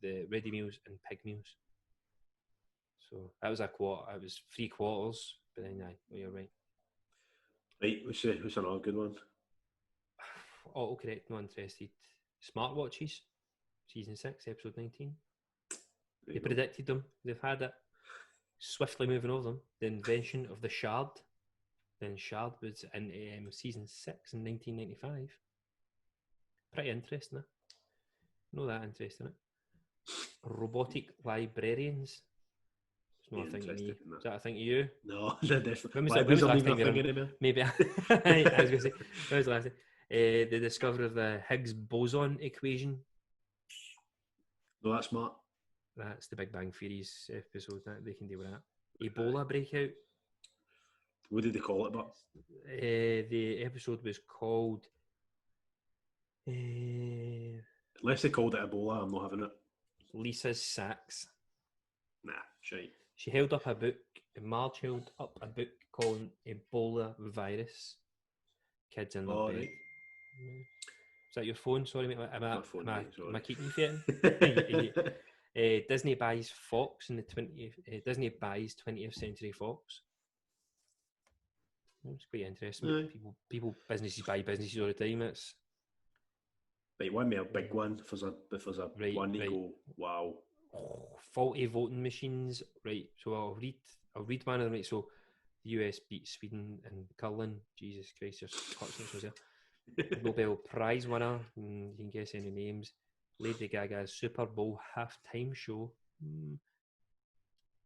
the ready meals and pig meals. So that was a quarter. It was 3/4, but then you're right. Right, what's another good one? Autocorrect, not interested. Smartwatches, season 6, episode 19. They predicted them. They've had it. Swiftly moving over them. The invention of the Shard. Then Shard was in season 6 in 1995. Pretty interesting, eh? Not that interesting, eh? Robotic librarians. It's not a thing to me. Is that a thing to you? No, definitely. When was the last time maybe I was going to say, when was the last time? The discovery of the Higgs boson equation. No, that's smart. That's the Big Bang Theory's episode. That they can deal with that. Ebola breakout. What did they call it? But the episode was called. Unless they called it Ebola, I'm not having it. Lisa's Sacks. Nah, shite. She held up a book. Marge held up a book called Ebola Virus. Kids in their bed. Right. Is that your phone? Sorry, mate. Am I keeping you fit? Disney buys Fox in the 20th. Disney buys 20th Century Fox. It's quite interesting. Yeah. People, businesses buy businesses all the time. It's right. One more big one. If there's a one, you go, wow. Faulty voting machines. Right. So I'll read one of them. Right. So the US beat Sweden in curling. Jesus Christ, there's cuts there. Nobel Prize winner, you can guess any names. Lady Gaga's Super Bowl halftime show.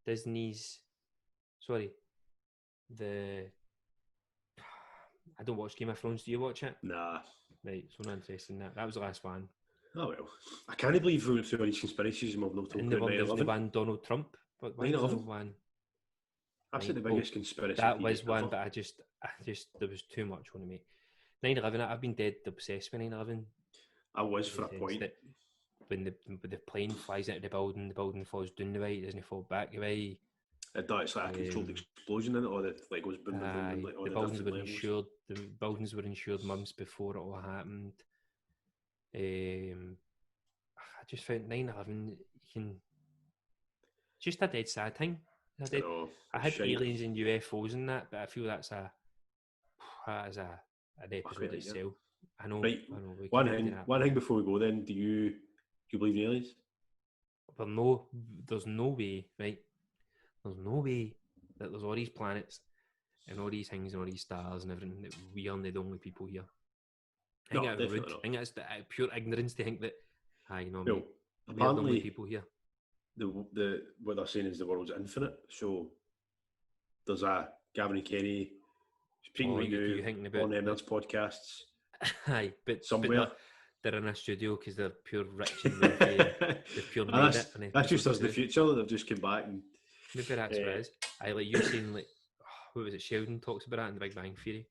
Disney's, sorry, I don't watch Game of Thrones. Do you watch it? Nah. Right, so not interested in that. That was the last one. Oh well. I can't believe we went through all these conspiracies and we've not talked about 9/11. The one Donald Trump. But 9/11? That's the biggest conspiracy. That was one, but I just there was too much on me. 9/11. I've been dead obsessed with 9/11. I was for a point. When the plane flies into the building falls down the way, it doesn't fall back the way. It's like a controlled explosion in it, or it goes boom, boom, boom. The buildings were insured. The buildings were insured months before it all happened. I just found 9/11. Just a dead sad thing. I had aliens and UFOs in that, but I feel that is an episode itself. I know. Right. One thing before we go. Then, do you believe in aliens? Well, there's no way, right? There's no way that there's all these planets and all these things and all these stars and everything that we are the only people here. I think it's pure ignorance to think that, we're the only people here. What they're saying is the world's infinite. So there's a Gavin and Kenny speaking right now on Eminence podcasts. Aye, but somewhere they're in a studio because they're pure rich and they're pure made it. And that's just us in the future. They've just come back and maybe that's what it is. Like you're saying, like what was it? Sheldon talks about that in The Big Bang Theory.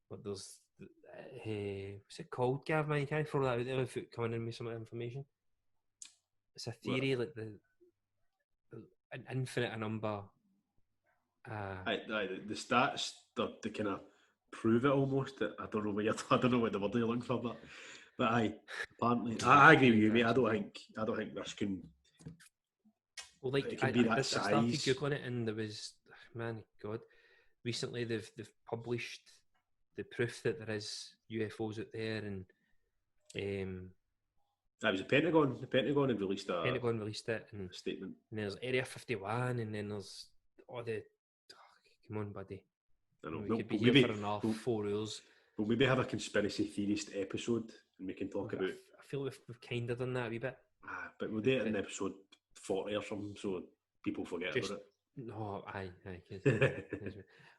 But there's what's it called, Gavin? Can I throw that out there without coming in with some information? It's a theory like an infinite number. The stats they kind of prove it almost. I don't know what the word you're looking for, but apparently I agree with you, mate. I don't think this can. Well, like I started googling it, and there was, recently they've published the proof that there is UFOs out there, and that was the Pentagon. The Pentagon had released it and statement. And there's Area 51, and then there's all the. Come on, buddy. I know. We could be here for another 4 hours. We'll maybe have a conspiracy theorist episode, and we can talk about. I feel we've kind of done that a wee bit. But we'll do it in episode 40 or something, so people forget about it. No, aye.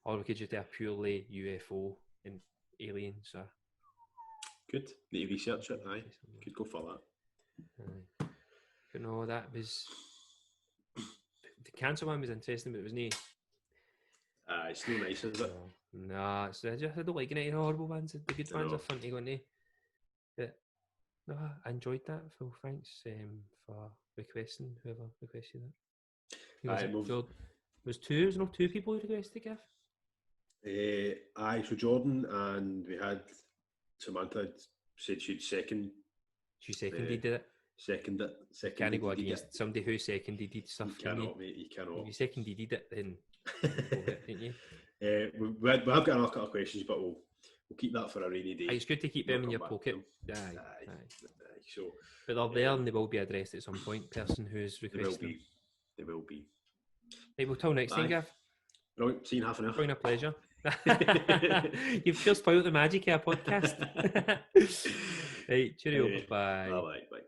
Or we could just do a purely UFO and aliens. Good. Need to research it. Aye, could go for that. Aye. But no, that was the cancer one was interesting, but it was neat. It's no nice, is it? Nah, I don't like any horrible ones. The good ones are fun to go into. But no, I enjoyed that. Phil, thanks for requesting whoever requested it. Was two people who requested it, Gav? So Jordan, and we had Samantha said she'd second. She seconded it. Seconded. Can't go against somebody who seconded stuff. You cannot, mate. You cannot. If you seconded it, then didn't you? We have got another couple of questions, but we'll keep that for a rainy day. It's good to keep them in your pocket. Aye. So, but they're there and they will be addressed at some point. Person who's requested. They will be. Hey, we'll till next time, Gav. Right, see you in half an hour. It's been a pleasure. You've just spoiled the magic of our podcast. Right, cheerio. Bye. Bye.